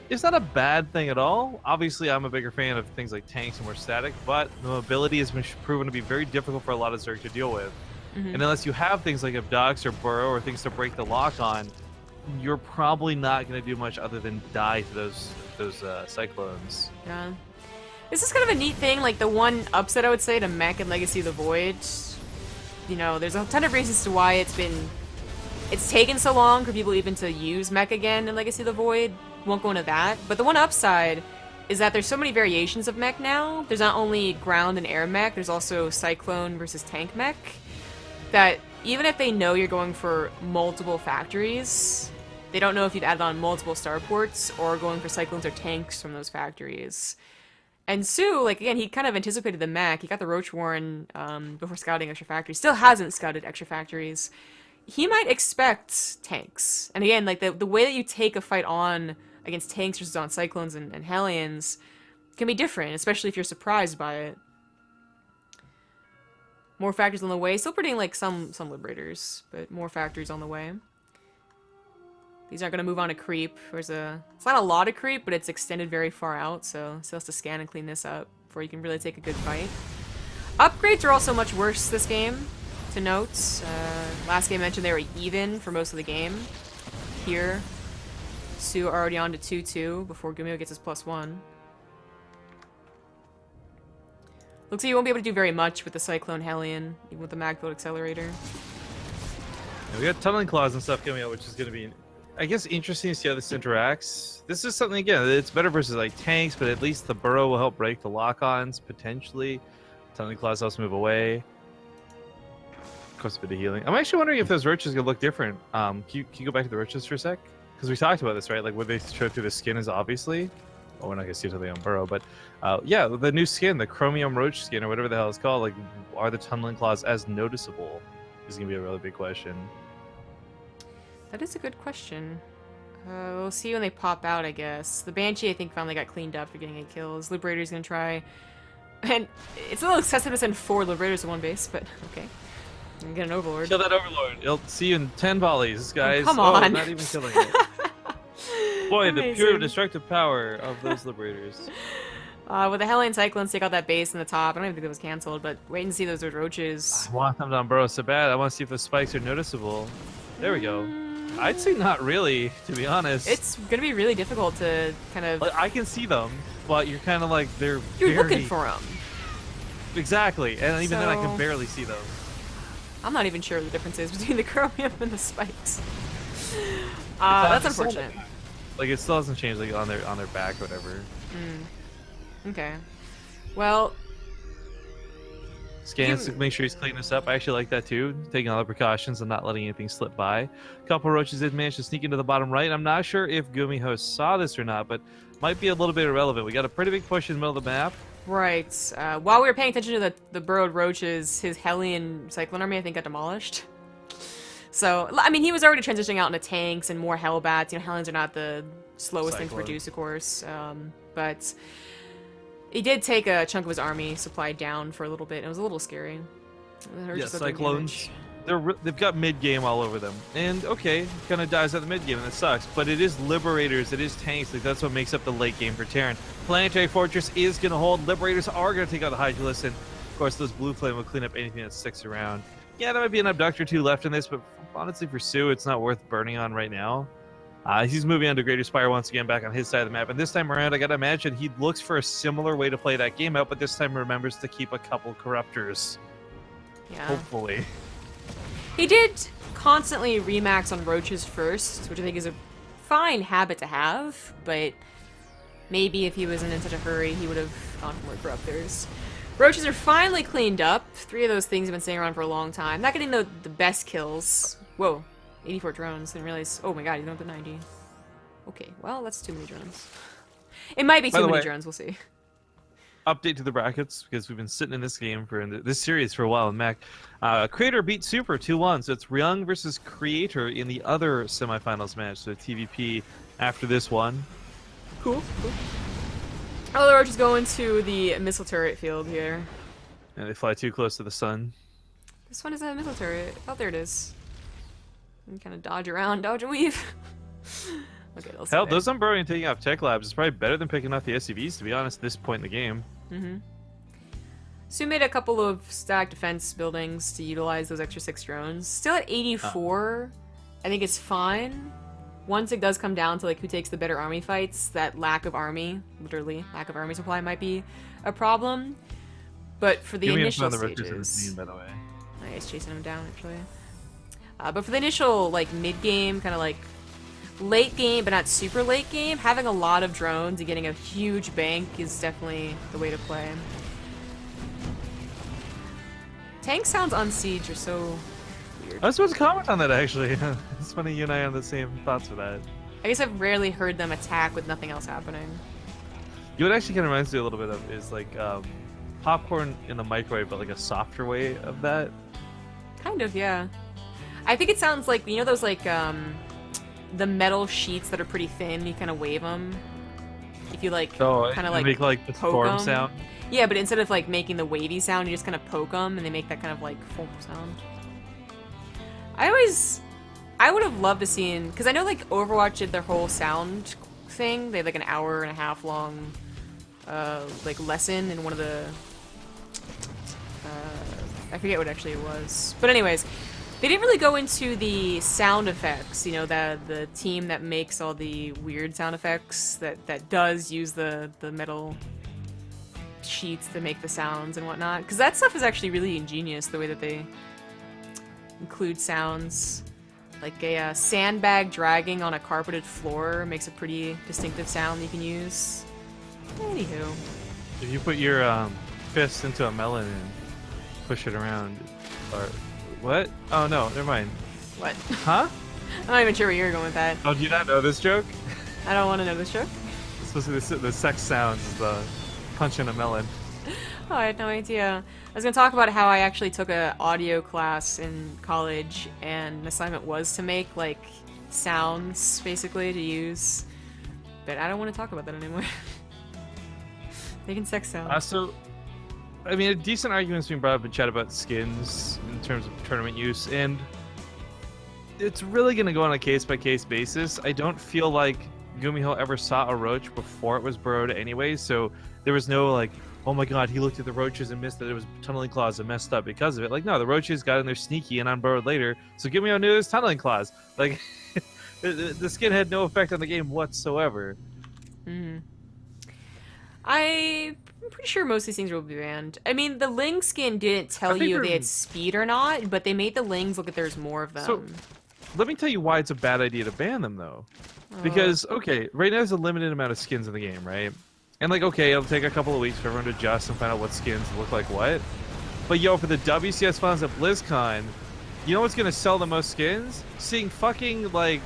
is not a bad thing at all. Obviously, I'm a bigger fan of things like tanks and more static, but the mobility has been proven to be very difficult for a lot of Zerg to deal with. And unless you have things like Abducts or Burrow or things to break the lock on, you're probably not going to do much other than die to those Cyclones. Yeah. This is kind of a neat thing, like the one upset I would say to Mech and Legacy of the Void. You know, there's a ton of reasons to why it's taken so long for people even to use Mech again in Legacy of the Void. Won't go into that. But the one upside is that there's so many variations of Mech now. There's not only ground and air Mech, there's also Cyclone versus Tank Mech. That even if they know you're going for multiple factories, they don't know if you've added on multiple starports or going for Cyclones or tanks from those factories. And soO, like, again, he kind of anticipated the mech. He got the Roach Warren before scouting extra factories. Still hasn't scouted extra factories. He might expect tanks. And again, like, the way that you take a fight on against tanks versus on Cyclones and Hellions can be different, especially if you're surprised by it. More factories on the way. Still putting, like, some Liberators, but more factories on the way. These aren't going to move on a creep. It's not a lot of creep, but it's extended very far out, so still has to scan and clean this up before you can really take a good fight. Upgrades are also much worse this game, to note. Last game I mentioned they were even for most of the game. Here, soO already on to 2-2 before GuMiho gets his +1. Looks like you won't be able to do very much with the Cyclone Hellion, even with the Magfeld Accelerator. Yeah, we got tunneling claws and stuff coming out, which is going to be, I guess, interesting to see how this interacts. This is something, again, it's better versus like tanks, but at least the Burrow will help break the lock-ons, potentially. Tunneling claws also move away. Of course, a bit of healing. I'm actually wondering if those roaches gonna look different. Can you go back to the roaches for a sec? Because we talked about this, right? Like what they show through the skin is obviously, well, we're not gonna see something on Burrow, but yeah, the new skin, the chromium roach skin or whatever the hell it's called, like, are the tunneling claws as noticeable? Is gonna be a really big question. That is a good question. We'll see when they pop out, I guess. The Banshee, I think, finally got cleaned up for getting 8 kills. Liberator's gonna try. And it's a little excessive to send 4 Liberators in one base, but okay. I'm gonna get an Overlord. Kill that Overlord. He'll see you in 10 volleys, guys. Oh, come on. Not even killing it. Boy, the pure destructive power of those Liberators. With the Hellion Cyclones take out that base in the top. I don't even think that was cancelled, but wait and see those roaches. I want them down Burrow so bad. I want to see if the spikes are noticeable. There we go. I'd say not really, to be honest. It's gonna be really difficult to kind of... Like, I can see them, but you're kind of like, You're very... looking for them. Exactly, and even then I can barely see them. I'm not even sure what the difference is between the chromium and the spikes. That's unfortunate. Like, it still hasn't changed, like, on their back or whatever. Okay. Well... Scans to make sure he's cleaning this up. I actually like that too, taking all the precautions and not letting anything slip by. A couple roaches did manage to sneak into the bottom right. I'm not sure if GuMiho saw this or not, but might be a little bit irrelevant. We got a pretty big push in the middle of the map. Right. While we were paying attention to the burrowed roaches, his Hellion Cyclone army, I think, got demolished. So, I mean, he was already transitioning out into tanks and more Hellbats. You know, Hellions are not the slowest thing to produce, of course. But... he did take a chunk of his army supply down for a little bit. It was a little scary. Yeah, Cyclones. They've got mid-game all over them. And, okay, kind of dies at the mid-game, and that sucks. But it is Liberators, it is tanks. Like, that's what makes up the late game for Terran. Planetary Fortress is going to hold. Liberators are going to take out the Hydralisk. And, of course, those Blue Flame will clean up anything that sticks around. Yeah, there might be an Abductor or 2 left in this, but honestly, for soO, it's not worth burning on right now. He's moving on to Greater Spire once again back on his side of the map. And this time around, I gotta imagine he looks for a similar way to play that game out, but this time remembers to keep a couple Corruptors. Yeah. Hopefully. He did constantly remax on roaches first, which I think is a fine habit to have, but maybe if he wasn't in such a hurry, he would have gone for more Corruptors. Roaches are finally cleaned up. 3 of those things have been staying around for a long time. Not getting the best kills. Whoa, 84 drones. Didn't realize. Oh my god, you don't have the 90. Okay, well, that's too many drones. It might be too many drones, we'll see. Update to the brackets, because we've been sitting in this game for this series for a while in Mac. Creator beat Super 2-1, so it's Ryung versus Creator in the other semifinals match, so TVP after this one. Cool. Oh, the Roach is going to the missile turret field here. And they fly too close to the sun. This one is a missile turret. Oh, there it is. You can kind of dodge around, dodge and weave. Okay, hell, those Umbroian taking off tech labs is probably better than picking off the SCVs, to be honest, at this point in the game. So we made a couple of stack defense buildings to utilize those extra 6 drones. Still at 84. I think it's fine. Once it does come down to like who takes the better army fights, that lack of army, literally lack of army supply, might be a problem. But for the initial stages, by the way, nice chasing him down actually. But for the initial like mid game, kind of like late game, but not super late game, having a lot of drones and getting a huge bank is definitely the way to play. Tank sounds on Siege are so weird. I was supposed to comment on that actually. It's funny you and I have the same thoughts for that. I guess I've rarely heard them attack with nothing else happening. You know what actually kind of reminds me a little bit of is like popcorn in the microwave, but like a softer way of that. Kind of, yeah. I think it sounds like, you know those like the metal sheets that are pretty thin, you kind of wave them. If you like kind of like make like the storm sound. Yeah, but instead of like making the wavy sound, you just kind of poke them and they make that kind of like foam sound. I would have loved to see, because I know like Overwatch did their whole sound thing. They had like an hour and a half long like lesson in one of the I forget what actually it was. But anyways, they didn't really go into the sound effects, you know, the team that makes all the weird sound effects that does use the metal sheets to make the sounds and whatnot, because that stuff is actually really ingenious, the way that they include sounds. Like a sandbag dragging on a carpeted floor makes a pretty distinctive sound you can use. Anywho. If you put your fist into a melon and push it around, or what? Oh no, never mind. What? Huh? I'm not even sure where you're going with that. Oh, do you not know this joke? I don't want to know this joke. It's supposed to be the sex sounds is the punch in a melon. Oh, I had no idea. I was going to talk about how I actually took an audio class in college, and an assignment was to make, like, sounds, basically, to use. But I don't want to talk about that anymore. Making sex sounds. So, I mean, a decent argument's being brought up in chat about skins in terms of tournament use, and it's really going to go on a case-by-case basis. I don't feel like GuMiho ever saw a roach before it was burrowed anyway, so there was no, like, oh my god, he looked at the roaches and missed that it was tunneling claws and messed up because of it. Like, no, the roaches got in there sneaky and unburrowed later, so GuMiho knew it was tunneling claws. Like, the skin had no effect on the game whatsoever. I'm pretty sure most of these things will be banned. I mean, the Ling skin didn't tell you if they had speed or not, but they made the Lings look like there's more of them. So, let me tell you why it's a bad idea to ban them, though. Because, okay, right now there's a limited amount of skins in the game, right? And, like, okay, it'll take a couple of weeks for everyone to adjust and find out what skins look like what. But, yo, for the WCS finals at BlizzCon, you know what's going to sell the most skins? Seeing fucking, like,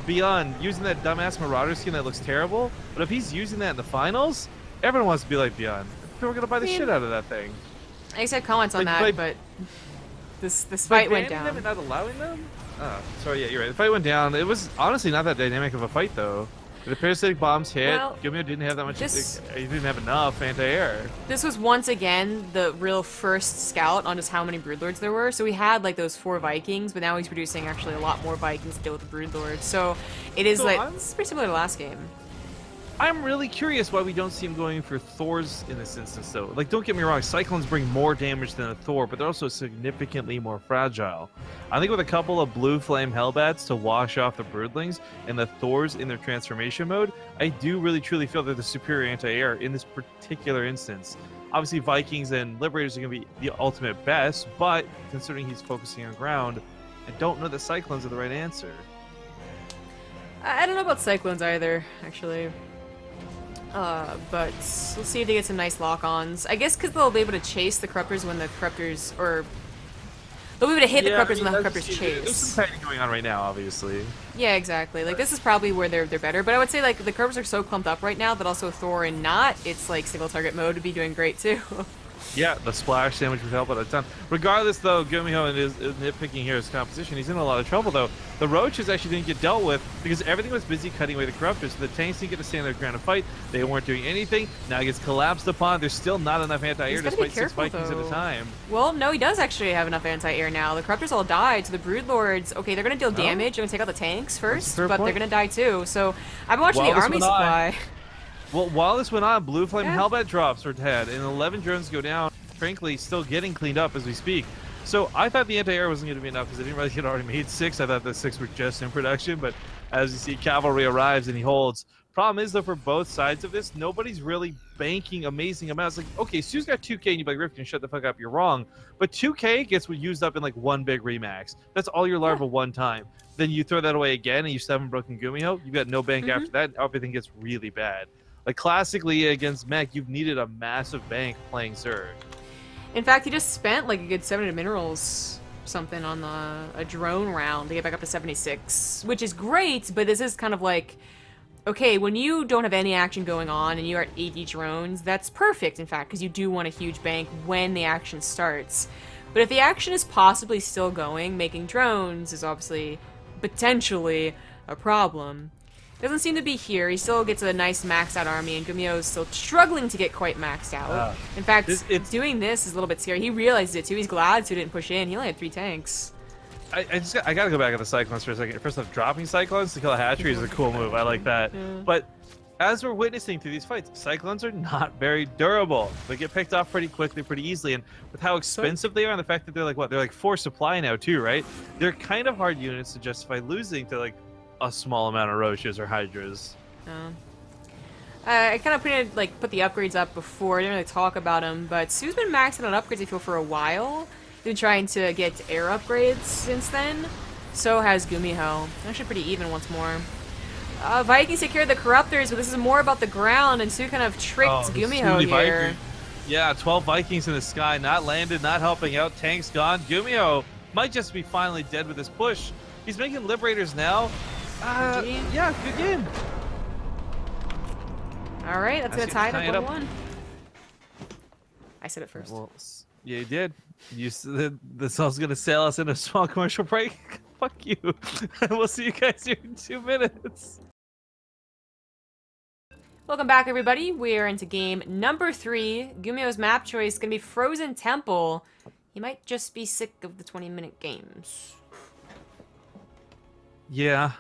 Beyond using that dumbass Marauder skin that looks terrible. But if he's using that in the finals, everyone wants to be like Beyond. People are going to buy the shit out of that thing. I just had comments on that, but this fight went down. Them and not allowing them? Oh, sorry, yeah, you're right. The fight went down. It was honestly not that dynamic of a fight, though. The parasitic bombs hit. Well, GuMiho didn't have that much. He didn't have enough anti-air. This was once again the real first scout on just how many Broodlords there were. So we had like those 4 Vikings, but now he's producing actually a lot more Vikings to deal with the Broodlords. So it is it's pretty similar to last game. I'm really curious why we don't see him going for Thors in this instance, though. Like, don't get me wrong, Cyclones bring more damage than a Thor, but they're also significantly more fragile. I think with a couple of Blue Flame Hellbats to wash off the Broodlings and the Thors in their transformation mode, I do really truly feel they're the superior anti-air in this particular instance. Obviously, Vikings and Liberators are going to be the ultimate best, but considering he's focusing on ground, I don't know that Cyclones are the right answer. I don't know about Cyclones either, actually. But we'll see if they get some nice lock-ons. I guess because they'll be able to chase the corruptors when the corruptors, or they'll be able to hit the corruptors when the corruptors chase. There's some fighting going on right now, obviously. Yeah, exactly. Like, this is probably where they're better. But I would say, like, the corruptors are so clumped up right now that also Thor and not, it's like single target mode would be doing great too. Yeah, the splash sandwich would help out a ton. Regardless, though, GuMiho is nitpicking here his composition. He's in a lot of trouble, though. The roaches actually didn't get dealt with because everything was busy cutting away the corruptors. So the tanks didn't get to stand their ground and fight. They weren't doing anything. Now he gets collapsed upon. There's still not enough anti-air to fight 6 Vikings at a time. Well, no, he does actually have enough anti-air now. The corruptors all died, so the broodlords, okay, they're going to deal damage. They're going to take out the tanks first, but they're going to die too. So I've been watching the army supply. Well, while this went on, Blue Flame Hellbat drops were dead, and 11 drones go down. Frankly, still getting cleaned up as we speak. So I thought the anti-air wasn't going to be enough because I didn't realize he had already made 6. I thought the 6 were just in production, but as you see, cavalry arrives and he holds. Problem is, though, for both sides of this, nobody's really banking amazing amounts. Like, okay, Sue's got 2K and you're like, Rifkin, shut the fuck up, you're wrong. But 2K gets used up in like one big remax. That's all your larva one time. Then you throw that away again and you still haven't broken GuMiho. You've got no bank after that. Everything gets really bad. Like, classically against mech, you've needed a massive bank playing Zerg. In fact, he just spent like a good 700 minerals something on a drone round to get back up to 76, which is great, but this is kind of like, okay, when you don't have any action going on and you're at 80 drones, that's perfect, in fact, because you do want a huge bank when the action starts. But if the action is possibly still going, making drones is obviously potentially a problem. Doesn't seem to be here. He still gets a nice maxed out army, and GuMiho is still struggling to get quite maxed out. In fact, doing this is a little bit scary. He realized it too. He's glad Sue didn't push in. He only had 3 tanks. I gotta go back to the Cyclones for a second. First off, dropping Cyclones to kill a hatchery is a cool move. I like that. But as we're witnessing through these fights, Cyclones are not very durable. They get picked off pretty quickly, pretty easily, and with how expensive they are and the fact that they're like, what, they're like 4 supply now too, right? They're kind of hard units to justify losing to like a small amount of Roaches or Hydras. I kind of put the upgrades up before. I didn't really talk about them, but Sue's been maxing on upgrades, I feel, for a while. He's been trying to get air upgrades since then. So has GuMiho. Actually pretty even once more. Vikings take care of the corruptors, but this is more about the ground, and Sue kind of tricked GuMiho here. Yeah, 12 Vikings in the sky, not landed, not helping out. Tanks gone. GuMiho might just be finally dead with this push. He's making Liberators now. Yeah, good game. All right, that's gonna tie it up 1-1. I said it first. Well, yeah, you did. You said this was gonna sail us in a small commercial break. Fuck you. We'll see you guys here in 2 minutes. Welcome back, everybody. We are into game number 3. GuMiho's map choice is gonna be Frozen Temple. He might just be sick of the 20-minute games. Yeah.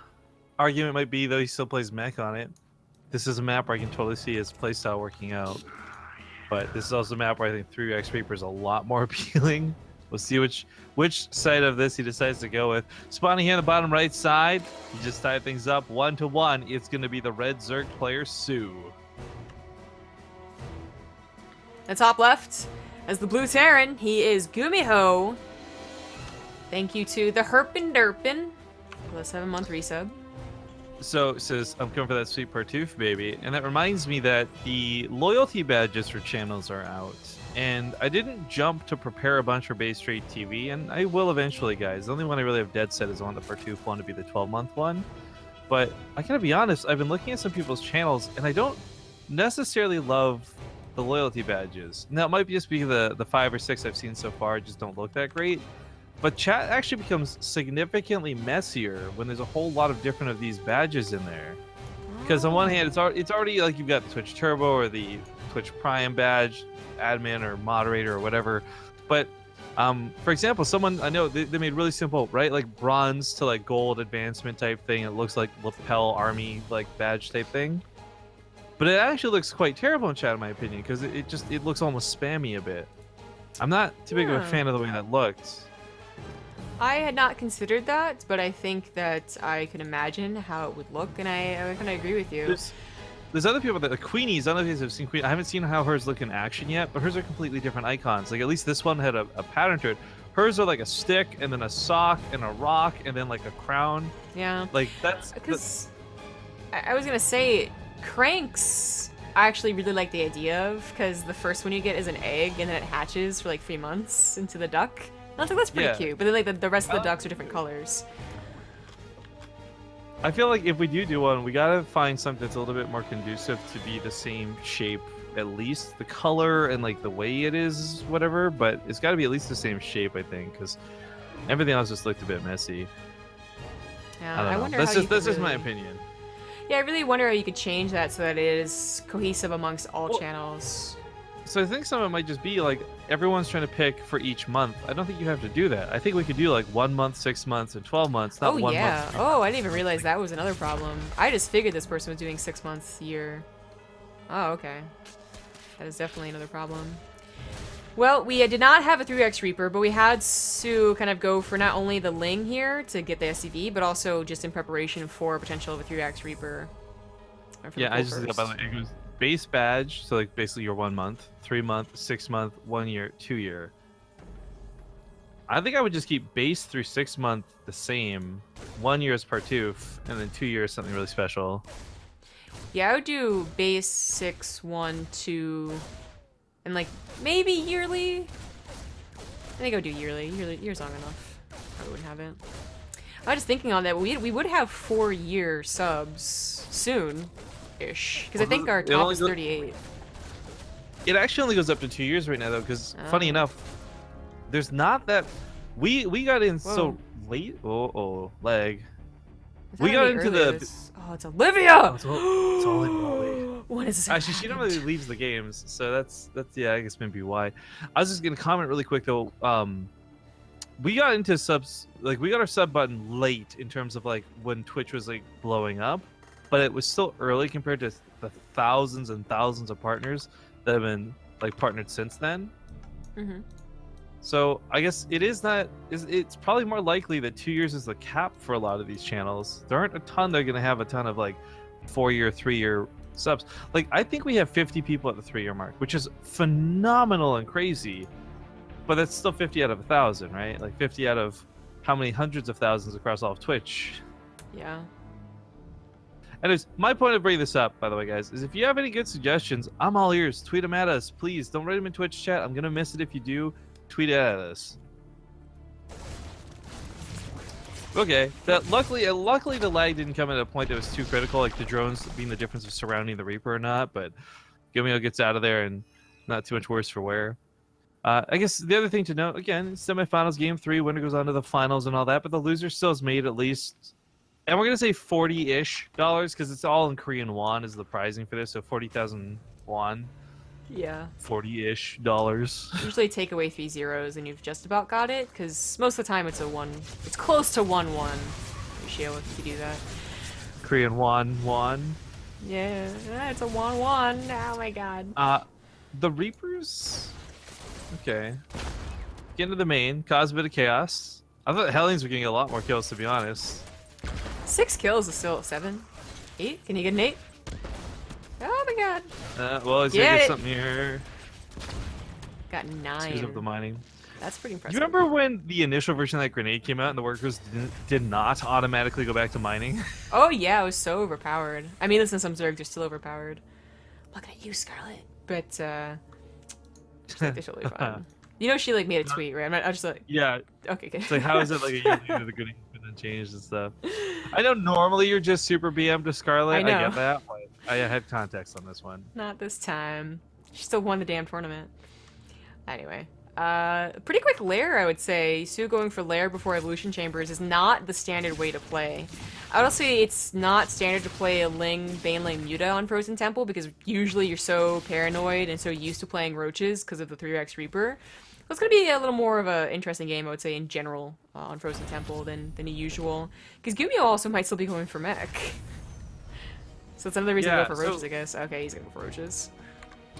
Argument might be, though, he still plays mech on it. This is a map where I can totally see his playstyle working out. But this is also a map where I think 3x Reaper is a lot more appealing. We'll see which side of this he decides to go with. Spawning here on the bottom right side, he just tied things up 1-1. It's going to be the red Zerg player, Sue. The top left, as the blue Terran, he is GuMiho. Thank you to the Herpin Derpin for the 7-month resub. So it says, I'm coming for that sweet Partoof, baby. And that reminds me that the loyalty badges for channels are out. And I didn't jump to prepare a bunch for BaseTradeTV, and I will eventually, guys. The only one I really have dead set is the one, the Partoof one, to be the 12-month one. But I gotta be honest, I've been looking at some people's channels, and I don't necessarily love the loyalty badges. Now, it might just be the 5 or 6 I've seen so far just don't look that great. But chat actually becomes significantly messier when there's a whole lot of different of these badges in there. Because on one hand, it's already like you've got the Twitch Turbo or the Twitch Prime badge, admin or moderator or whatever. But for example, someone I know they made really simple, right? Like bronze to like gold advancement type thing. It looks like lapel army like badge type thing. But it actually looks quite terrible in chat, in my opinion, because it looks almost spammy a bit. I'm not too big of a fan of the way that looked. I had not considered that, but I think that I can imagine how it would look, and I kind of agree with you. There's other people that, like Queenies, I don't know if you guys have seen Queenie. I haven't seen how hers look in action yet, but hers are completely different icons. Like, at least this one had a pattern to it. Hers are like a stick, and then a sock, and a rock, and then like a crown. Yeah. Like, that's... Because I was going to say, Cranks, I actually really like the idea of, because the first one you get is an egg, and then it hatches for like 3 months into the duck. I think that's pretty cute. But then like the rest of the ducks are different colors. I feel like if we do one, we gotta find something that's a little bit more conducive to be the same shape, at least the color and like the way it is, whatever. But it's got to be at least the same shape, I think, because everything else just looked a bit messy. Yeah, I don't know. wonder That's how just really... my opinion. Yeah, I really wonder how you could change that so that it is cohesive amongst all channels. So I think some of it might just be like everyone's trying to pick for each month. I don't think you have to do that. I think we could do like 1 month, 6 months, and 12 months, not 1 month. Oh, I didn't even realize that was another problem. I just figured this person was doing 6 months a year. Oh, okay. That is definitely another problem. Well, we did not have a 3x Reaper, but we had soO kind of go for not only the Ling here to get the SCV, but also just in preparation for potential of a 3x Reaper. Yeah, I just did that by the way. It goes base badge, so like basically your 1 month, 3 month, 6 month, 1 year, 2 year. I think I would just keep base through 6 month the same. 1 year is Partoof, and then 2 years something really special. Yeah, I would do base 6, 1, 2, and like maybe yearly. I think I would do yearly. Year's long enough. I wouldn't have it. I was just thinking on that. We would have 4-year subs soon-ish, because I think our top is 38. It actually only goes up to 2 years right now, though, because funny enough, there's not that. We got in so late. Leg. We got into the. Oh, it's Olivia. It's all in What is this? Actually, she don't really leaves the games, so that's yeah. I guess maybe why. I was just gonna comment really quick though. We got into subs, like we got our sub button late in terms of like when Twitch was like blowing up, but it was still early compared to the thousands and thousands of partners that have been like partnered since then. Mm-hmm. So I guess it is not. It's probably more likely that 2 years is the cap for a lot of these channels. There aren't a ton that are gonna have a ton of like 4-year, 3-year subs. Like I think we have 50 people at the 3-year mark, which is phenomenal and crazy. But that's still 50 out of 1,000, right? Like 50 out of how many hundreds of thousands across all of Twitch? Yeah. Anyways, my point of bringing this up, by the way, guys, is if you have any good suggestions, I'm all ears. Tweet them at us, please. Don't write them in Twitch chat. I'm gonna miss it if you do. Tweet it at us. Okay. Luckily the lag didn't come at a point that was too critical, like the drones being the difference of surrounding the Reaper or not. But GuMiho gets out of there and not too much worse for wear. I guess the other thing to note, again, semifinals, game 3, winner goes on to the finals and all that, but the loser still has made at least, and we're going to say $40-ish, because it's all in Korean won is the pricing for this, so 40,000 won. Yeah. $40-ish. Usually take away 3 zeros and you've just about got it, because most of the time it's a 1, it's close to 1-1 ratio if you do that. Korean won. Yeah, it's a 1-1. Oh my god. The Reapers... Okay. Get into the main, cause a bit of chaos. I thought the Hellions were getting a lot more kills, to be honest. 6 kills is still 7? 8? Can you get an 8? Oh my god. Well, he's gonna get something here. Got 9. Excuse up the mining. That's pretty impressive. Do you remember when the initial version of that grenade came out and the workers did not automatically go back to mining? Oh yeah, it was so overpowered. I mean, listen, some Zergs are still overpowered. I'm looking at you, Scarlet. But, they're totally fine. You know she like made a tweet, right? I was just like, yeah. Okay, good. It's like, how is it like a year later the grenade has been changed and stuff? I know normally you're just super BM to Scarlet. I know. I get that. But I had context on this one. Not this time. She still won the damn tournament. Anyway. Pretty quick lair, I would say. soO going for lair before evolution chambers is not the standard way to play. I would also say it's not standard to play a Ling, Baneling, Muta on Frozen Temple because usually you're so paranoid and so used to playing roaches because of the 3x Reaper. So it's going to be a little more of an interesting game, I would say, in general on Frozen Temple than usual. Because GuMiho also might still be going for mech. So it's another reason to go for roaches, I guess. Okay, he's going to go for roaches.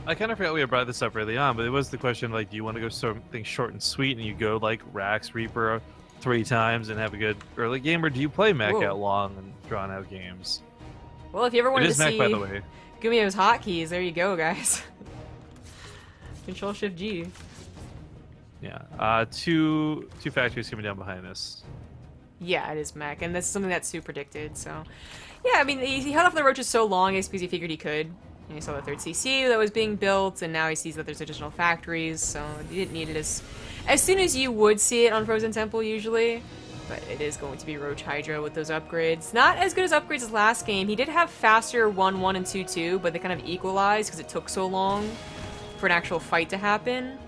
I kind of forgot we had brought this up early on, but it was the question, like, do you want to go something short and sweet and you go, like, Rax Reaper 3 times and have a good early game, or do you play mech at long and drawn-out games? Well, if you ever wanted to mech, see by the way. GuMiho's hotkeys, there you go, guys. Control-Shift-G. Yeah, two factories coming down behind us. Yeah, it is mech, and this is something that soO predicted, so... Yeah, I mean, he held off the roaches so long, I guess, because he figured he could. And he saw the third CC that was being built, and now he sees that there's additional factories, so he didn't need it as soon as you would see it on Frozen Temple usually. But it is going to be Roach Hydra with those upgrades. Not as good as upgrades as last game. He did have faster 1-1 and 2-2, but they kind of equalized because it took so long for an actual fight to happen.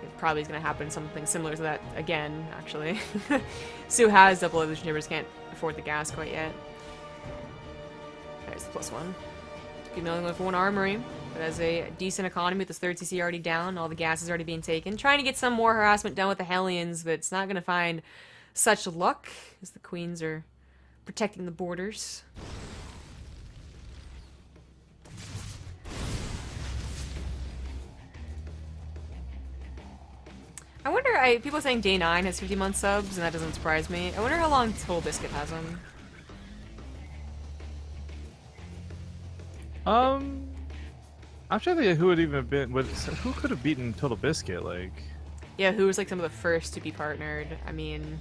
It probably is going to happen something similar to that again, actually. soO has double evolution, but just can't afford the gas quite yet. There's the +1. GuMiho only for 1 armory, but has a decent economy with this third CC already down. All the gas is already being taken. Trying to get some more harassment done with the Hellions, but it's not going to find such luck as the Queens are protecting the borders. I wonder, people are saying Day 9 has 50-month subs, and that doesn't surprise me. I wonder how long Total Biscuit has them. I'm trying to think of who would even have been. Who could have beaten Total Biscuit? Like, yeah, who was like some of the first to be partnered? I mean,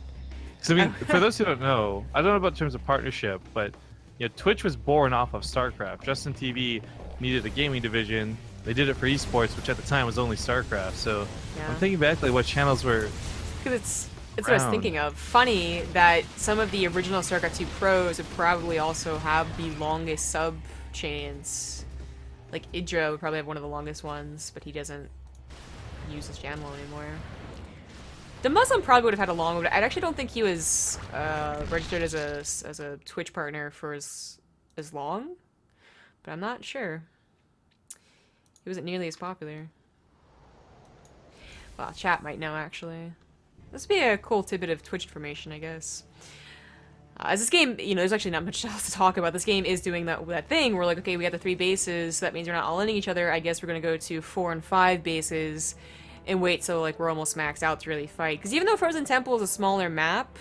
for those who don't know, I don't know about in terms of partnership, but you know, Twitch was born off of StarCraft. Justin TV needed a gaming division. They did it for esports, which at the time was only StarCraft. So yeah. I'm thinking back, like what channels were. Because it's what I was thinking of. Funny that some of the original StarCraft 2 pros would probably also have the longest sub chains. Like Idra would probably have one of the longest ones, but he doesn't use his channel anymore. The Muslim probably would have had a long one. I actually don't think he was registered as a Twitch partner for as long, but I'm not sure. He wasn't nearly as popular. Well, chat might know actually. This would be a cool tidbit of Twitch information, I guess. As this game, you know, there's actually not much else to talk about. This game is doing that thing where, like, okay, we got the 3 bases, so that means we're not all ending each other. I guess we're gonna go to 4 and 5 bases and wait till, like, we're almost maxed out to really fight. Because even though Frozen Temple is a smaller map,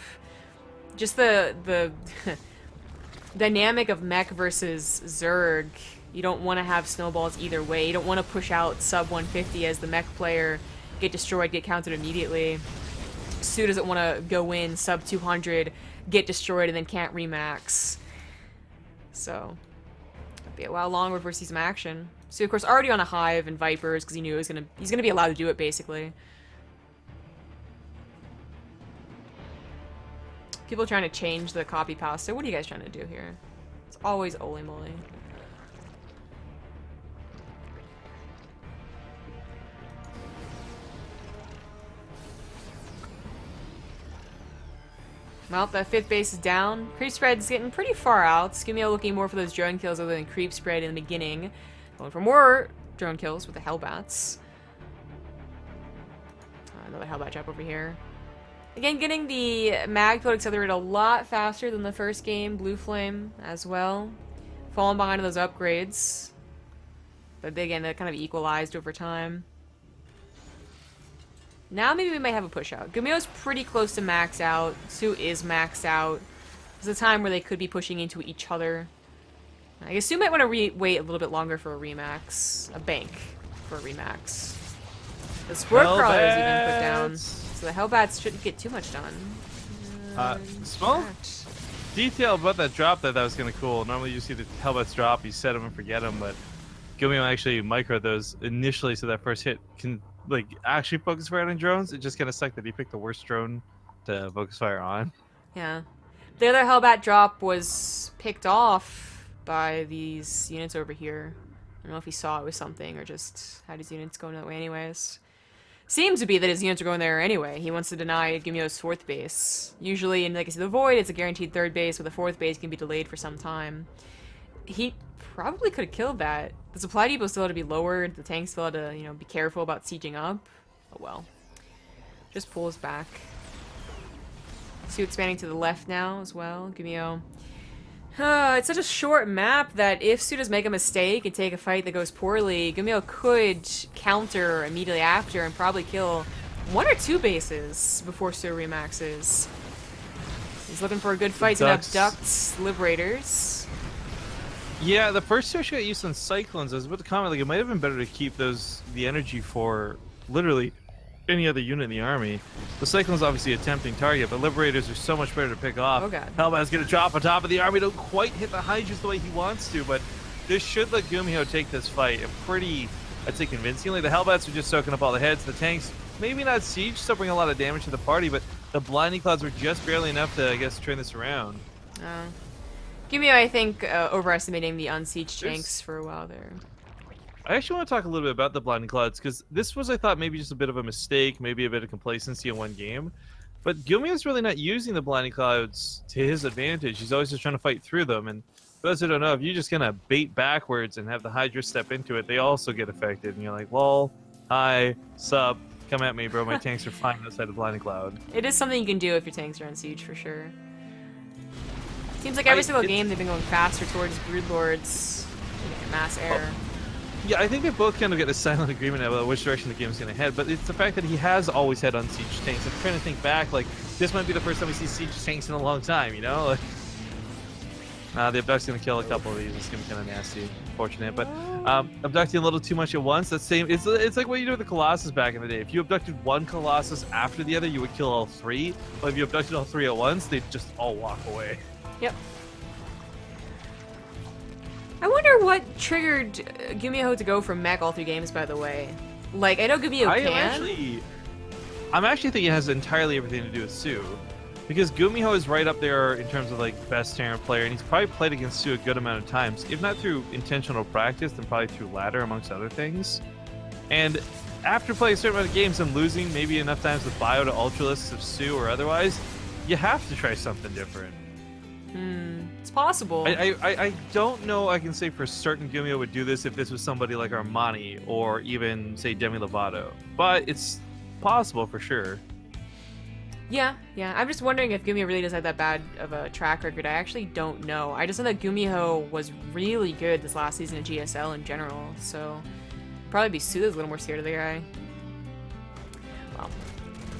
just the dynamic of mech versus Zerg, you don't want to have snowballs either way. You don't want to push out sub 150 as the mech player, get destroyed, get countered immediately. soO doesn't want to go in sub 200, get destroyed, and then can't remax. So, it'll be a while longer before we see some action. So, of course, already on a hive and Vipers, because he knew he's gonna be allowed to do it, basically. People trying to change the copy pasta. What are you guys trying to do here? It's always Olimoleague. Well, that 5th base is down. Creep spread's getting pretty far out. GuMiho looking more for those drone kills other than creep spread in the beginning. Going for more drone kills with the Hellbats. Another Hellbat drop over here. Again, getting the mag float accelerated a lot faster than the first game. Blue Flame as well. Falling behind on those upgrades. But again, that kind of equalized over time. Now maybe we might have a push out. GuMiho's pretty close to max out. soO is maxed out. There's a time where they could be pushing into each other. I guess soO might want to wait a little bit longer for a remax. A bank for a remax. The Sport Crawler is even put down. So the Hellbats shouldn't get too much done. Small detail about that drop that was kind of cool. Normally you see the Hellbats drop, you set them and forget them, but GuMiho actually micro those initially so that first hit can like actually focus fire on drones. It just kind of sucked that he picked the worst drone to focus fire on. Yeah. The other Hellbat drop was picked off by these units over here. I don't know if he saw it was something or just had his units going that way anyways. Seems to be that his units are going there anyway. He wants to deny GuMiho's 4th base. Usually in Legacy of the Void, it's a guaranteed 3rd base, but the 4th base can be delayed for some time. He probably could have killed that. The supply depot still had to be lowered. The tanks still had to, you know, be careful about sieging up. Oh well. Just pulls back. soO expanding to the left now as well. GuMiho. It's such a short map that if soO does make a mistake and take a fight that goes poorly, GuMiho could counter immediately after and probably kill 1 or 2 bases before soO remaxes. He's looking for a good fight to abduct Liberators. Yeah, the first 2 got used on Cyclones. I was about to comment, like, it might have been better to keep the energy for literally any other unit in the army. The Cyclone's obviously a tempting target, but Liberators are so much better to pick off. Oh god. Hellbat's gonna drop on top of the army, don't quite hit the Hydras the way he wants to, but this should let GuMiho take this fight pretty, I'd say, convincingly. The Hellbats are just soaking up all the heads. The tanks, maybe not Siege, still bring a lot of damage to the party, but the Blinding Clouds were just barely enough to, I guess, turn this around. GuMiho, I think, overestimating the unsieged tanks for a while there. I actually want to talk a little bit about the Blinding Clouds, because this was, I thought, maybe just a bit of a mistake, maybe a bit of complacency in one game. But GuMiho's really not using the Blinding Clouds to his advantage. He's always just trying to fight through them. And for those who don't know, if you just kind of bait backwards and have the Hydra step into it, they also get affected. And you're like, lol, hi, sup, come at me, bro. My tanks are fine outside the Blinding Cloud. It is something you can do if your tanks are on siege, for sure. Seems like every single game they've been going faster towards Broodlords, mass air. Yeah, I think they both kind of get a silent agreement about which direction the game's going to head, but it's the fact that he has always had unsieged tanks. I'm trying to think back, like, this might be the first time we see siege tanks in a long time, you know? Like, the Abduct's going to kill a couple of these. It's going to be kind of nasty, unfortunate, but abducting a little too much at once, that's same. It's like what you do with the Colossus back in the day. If you abducted one Colossus after the other, you would kill all three, but if you abducted all three at once, they'd just all walk away. Yep. I wonder what triggered GuMiho to go from mech all 3 games, by the way. Like, I know GuMiho can. I'm actually thinking it has entirely everything to do with soO. Because GuMiho is right up there in terms of, like, best Terran player, and he's probably played against soO a good amount of times. If not through intentional practice, then probably through ladder, amongst other things. And after playing a certain amount of games and losing maybe enough times with bio to ultralists of soO or otherwise, you have to try something different. It's possible. I don't know I can say for certain GuMiho would do this if this was somebody like Armani or even, say, Demi Lovato. But it's possible for sure. Yeah. I'm just wondering if GuMiho really does have that bad of a track record. I actually don't know. I just know that GuMiho was really good this last season of GSL in general, so probably be soO that's a little more scared of the guy. Well,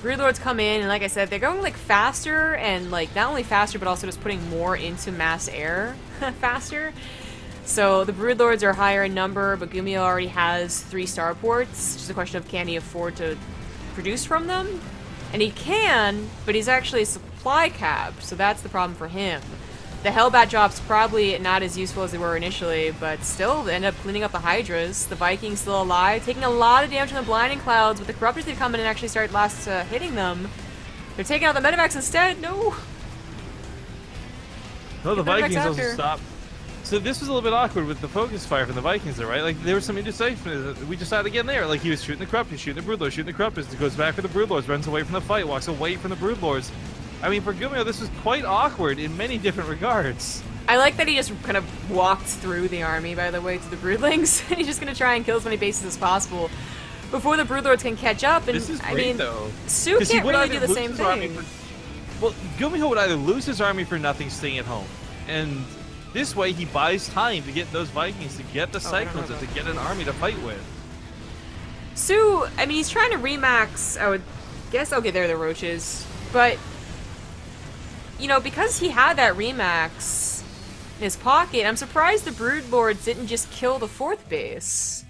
Broodlords come in, and like I said, they're going like faster, and like not only faster, but also just putting more into mass air faster. So the Broodlords are higher in number, but GuMiho already has 3 starports. It's just a question of can he afford to produce from them? And he can, but he's actually supply capped, so that's the problem for him. The Hellbat drops probably not as useful as they were initially, but still they end up cleaning up the Hydras. The Vikings still alive, taking a lot of damage from the Blinding Clouds, but the Corruptors did come in and actually start hitting them. They're taking out the Medivacs instead. No, the Vikings also stopped. So this was a little bit awkward with the focus fire from the Vikings, though, right? Like, there was some indecisiveness. We just saw it again there. Like, he was shooting the Corruptors, shooting the Broodlords, shooting the Corruptors. He goes back for the Broodlords, runs away from the fight, walks away from the Broodlords. I mean, for GuMiho, this was quite awkward in many different regards. I like that he just kind of walked through the army, by the way, to the Broodlings. He's just going to try and kill as many bases as possible before the Broodlords can catch up. And this is great, I mean, though. soO can't really do the same thing. Well, GuMiho would either lose his army for nothing staying at home, and this way he buys time to get those Vikings, to get the Cyclones, and to get an army to fight with. soO, I mean, he's trying to remax, I would guess. Okay, there are the Roaches. But, you know, because he had that remax in his pocket, I'm surprised the Broodlords didn't just kill the 4th base.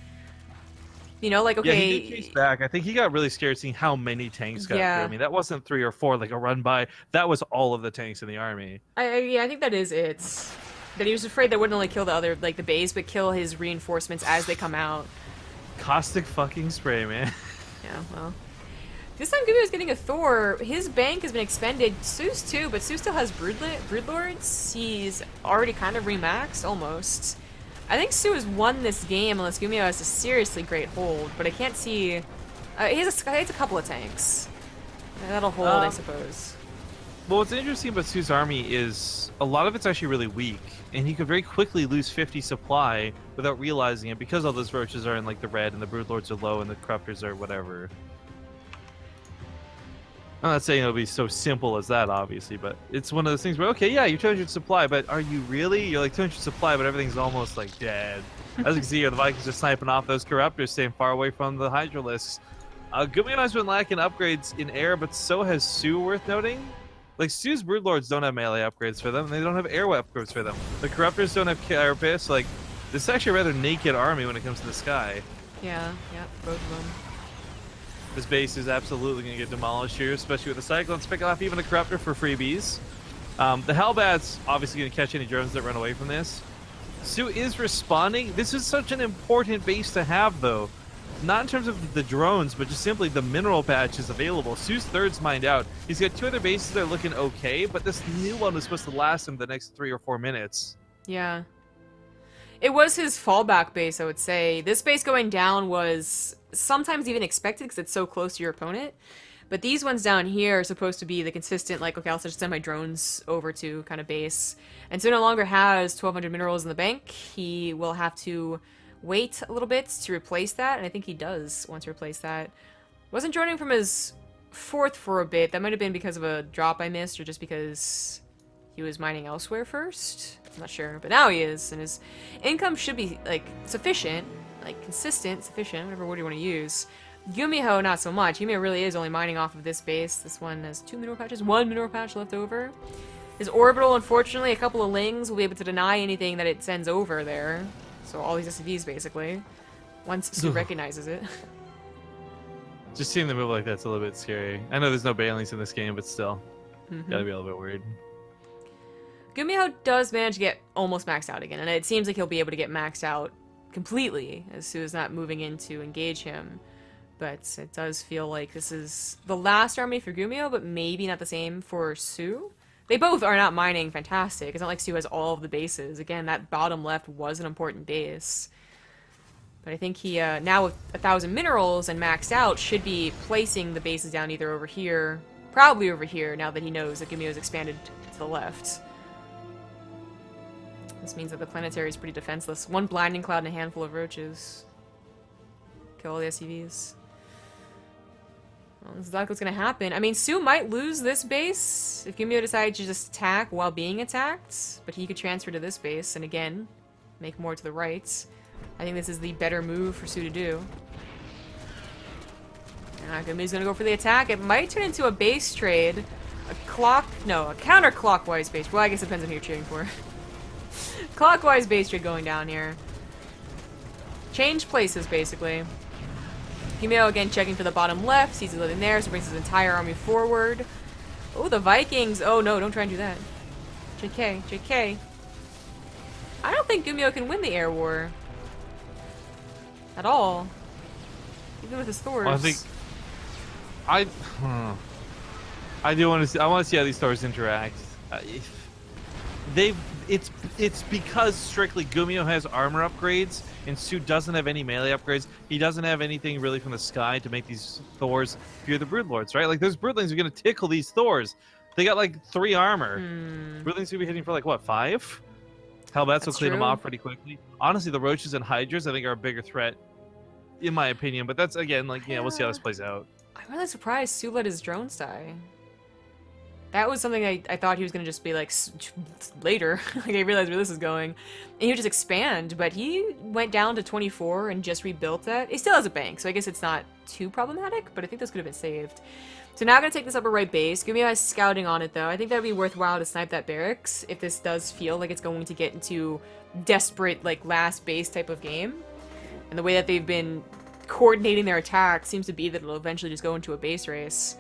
You know, like, okay. Yeah, he did chase back. I think he got really scared seeing how many tanks got through. I mean, that wasn't 3 or 4, like a run by. That was all of the tanks in the army. Yeah, I think that is it. That he was afraid that wouldn't only kill the other, like the base, but kill his reinforcements as they come out. Caustic fucking spray, man. Yeah, well. This time GuMiho's getting a Thor. His bank has been expended. soO's too, but soO still has Broodlords. He's already kind of remaxed, almost. I think soO has won this game unless GuMiho has a seriously great hold, but I can't see... he has a couple of tanks. That'll hold, I suppose. Well, what's interesting about soO's army is a lot of it's actually really weak, and he could very quickly lose 50 supply without realizing it because all those Roaches are in like the red and the Broodlords are low and the Corruptors are whatever. I'm not saying it'll be so simple as that, obviously, but it's one of those things where, okay, yeah, you're 200 supply, but are you really? You're like 200 supply, but everything's almost like dead. As you can see here, the Vikings are sniping off those Corruptors, staying far away from the Hydralisks. GuMiho has been lacking upgrades in air, but so has soO, worth noting. Like, soO's Broodlords don't have melee upgrades for them, and they don't have air upgrades for them. The Corruptors don't have carapace. Like, this is actually a rather naked army when it comes to the sky. Yeah, both of them. This base is absolutely going to get demolished here, especially with the Cyclones picking off even a Corruptor for freebies. The Hellbat's obviously going to catch any drones that run away from this. soO is responding. This is such an important base to have, though. Not in terms of the drones, but just simply the mineral patch is available. soO's third's mined out. He's got 2 other bases that are looking okay, but this new one was supposed to last him the next 3 or 4 minutes. Yeah. It was his fallback base, I would say. This base going down was sometimes even expected because it's so close to your opponent. But these ones down here are supposed to be the consistent, like, okay, I'll just send my drones over to kind of base. And so no longer has 1,200 minerals in the bank. He will have to wait a little bit to replace that, and I think he does want to replace that. Wasn't droning from his 4th for a bit. That might have been because of a drop I missed, or just because he was mining elsewhere first. I'm not sure, but now he is, and his income should be, like, sufficient, like, consistent, sufficient, whatever word you want to use. GuMiho, not so much. GuMiho really is only mining off of this base. This one has 2 mineral patches, 1 mineral patch left over. His orbital, unfortunately, a couple of lings will be able to deny anything that it sends over there. So all these SCVs, basically, once soO recognizes it. Just seeing the move like that's a little bit scary. I know there's no bailings in this game, but still, gotta be a little bit worried. GuMiho does manage to get almost maxed out again, and it seems like he'll be able to get maxed out completely as soO is not moving in to engage him. But it does feel like this is the last army for GuMiho, but maybe not the same for soO. They both are not mining fantastic. It's not like soO has all of the bases. Again, that bottom left was an important base. But I think he, now with 1,000 minerals and maxed out, should be placing the bases down either over here, probably over here, now that he knows that GuMiho is expanded to the left. This means that the planetary is pretty defenseless. 1 blinding cloud and a handful of roaches. Kill all the SCVs. Well, this is exactly what's gonna happen. I mean, soO might lose this base if GuMiho decides to just attack while being attacked, but he could transfer to this base and again make more to the right. I think this is the better move for soO to do. GuMiho's gonna go for the attack. It might turn into a base trade, a counterclockwise base. Well, I guess it depends on who you're cheering for. Clockwise base trade going down here. Change places, basically. GuMiho again checking for the bottom left, sees nothing there, so brings his entire army forward. Oh, the Vikings! Oh no, don't try and do that. JK, JK. I don't think GuMiho can win the air war. At all. Even with his Thors. Well, I do want to see. I want to see how these Thors interact. It's because strictly GuMiho has armor upgrades and soO doesn't have any melee upgrades. He doesn't have anything really from the sky to make these Thors fear the Broodlords, right? Like those Broodlings are gonna tickle these Thors. They got like 3 armor. Broodlings gonna be hitting for like what, 5? Hellbats will clean them off pretty quickly. Honestly, the Roaches and Hydras I think are a bigger threat, in my opinion. But that's again like we'll see how this plays out. I'm really surprised soO let his drones die. That was something I thought he was going to just be like, later. Like, I realized where this is going. And he would just expand, but he went down to 24 and just rebuilt that. He still has a bank, so I guess it's not too problematic, but I think this could have been saved. So now I'm going to take this upper right base. GuMiho has scouting on it, though. I think that would be worthwhile to snipe that barracks if this does feel like it's going to get into desperate, like, last base type of game. And the way that they've been coordinating their attack seems to be that it'll eventually just go into a base race.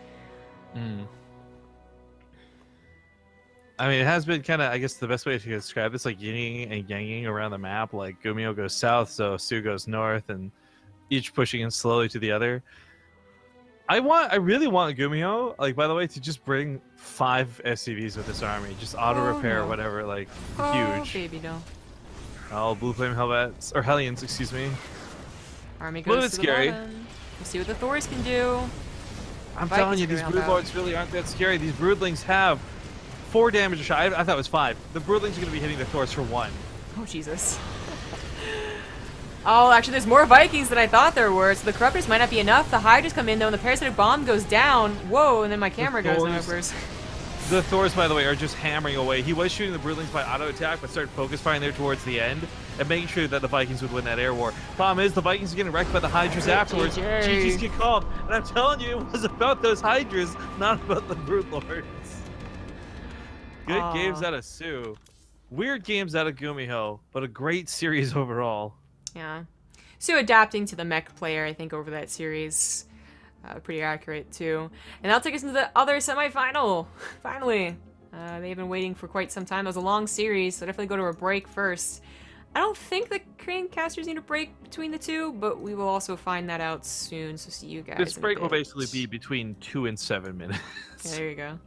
I mean, it has been kind of, I guess the best way to describe this, like yinging and yanging around the map. Like GuMiho goes south, so soO goes north, and each pushing in slowly to the other. I really want GuMiho, like, by the way, to just bring 5 SCVs with this army. Just auto repair or whatever, like, huge. Baby, no. Oh, Blue Flame Hellbats, or Hellions, excuse me. Army goes to the bottom. We'll see what the Thors can do. I'm telling you, these Broodlords really aren't that scary. These Broodlings have 4 damage a shot. I thought it was 5. The Broodlings are going to be hitting the Thors for 1. Oh, Jesus. Oh, actually, there's more Vikings than I thought there were, so the Corruptors might not be enough. The Hydras come in, though, and the Parasitic Bomb goes down. Whoa, and then my camera goes numbers. The Thors, by the way, are just hammering away. He was shooting the Broodlings by auto-attack, but started focus firing there towards the end and making sure that the Vikings would win that air war. Problem is, the Vikings are getting wrecked by the Hydras afterwards. GG's get called. And I'm telling you, it was about those Hydras, not about the Broodlords. Good games out of soO. Weird games out of GuMiho, but a great series overall. Yeah. So adapting to the mech player, I think, over that series. Pretty accurate too. And that'll take us into the other semifinal. Finally. They've been waiting for quite some time. It was a long series, so definitely go to a break first. I don't think the Korean casters need a break between the two, but we will also find that out soon. So see you guys. This in a break will bit. basically be between 2 and 7 minutes. Okay, there you go.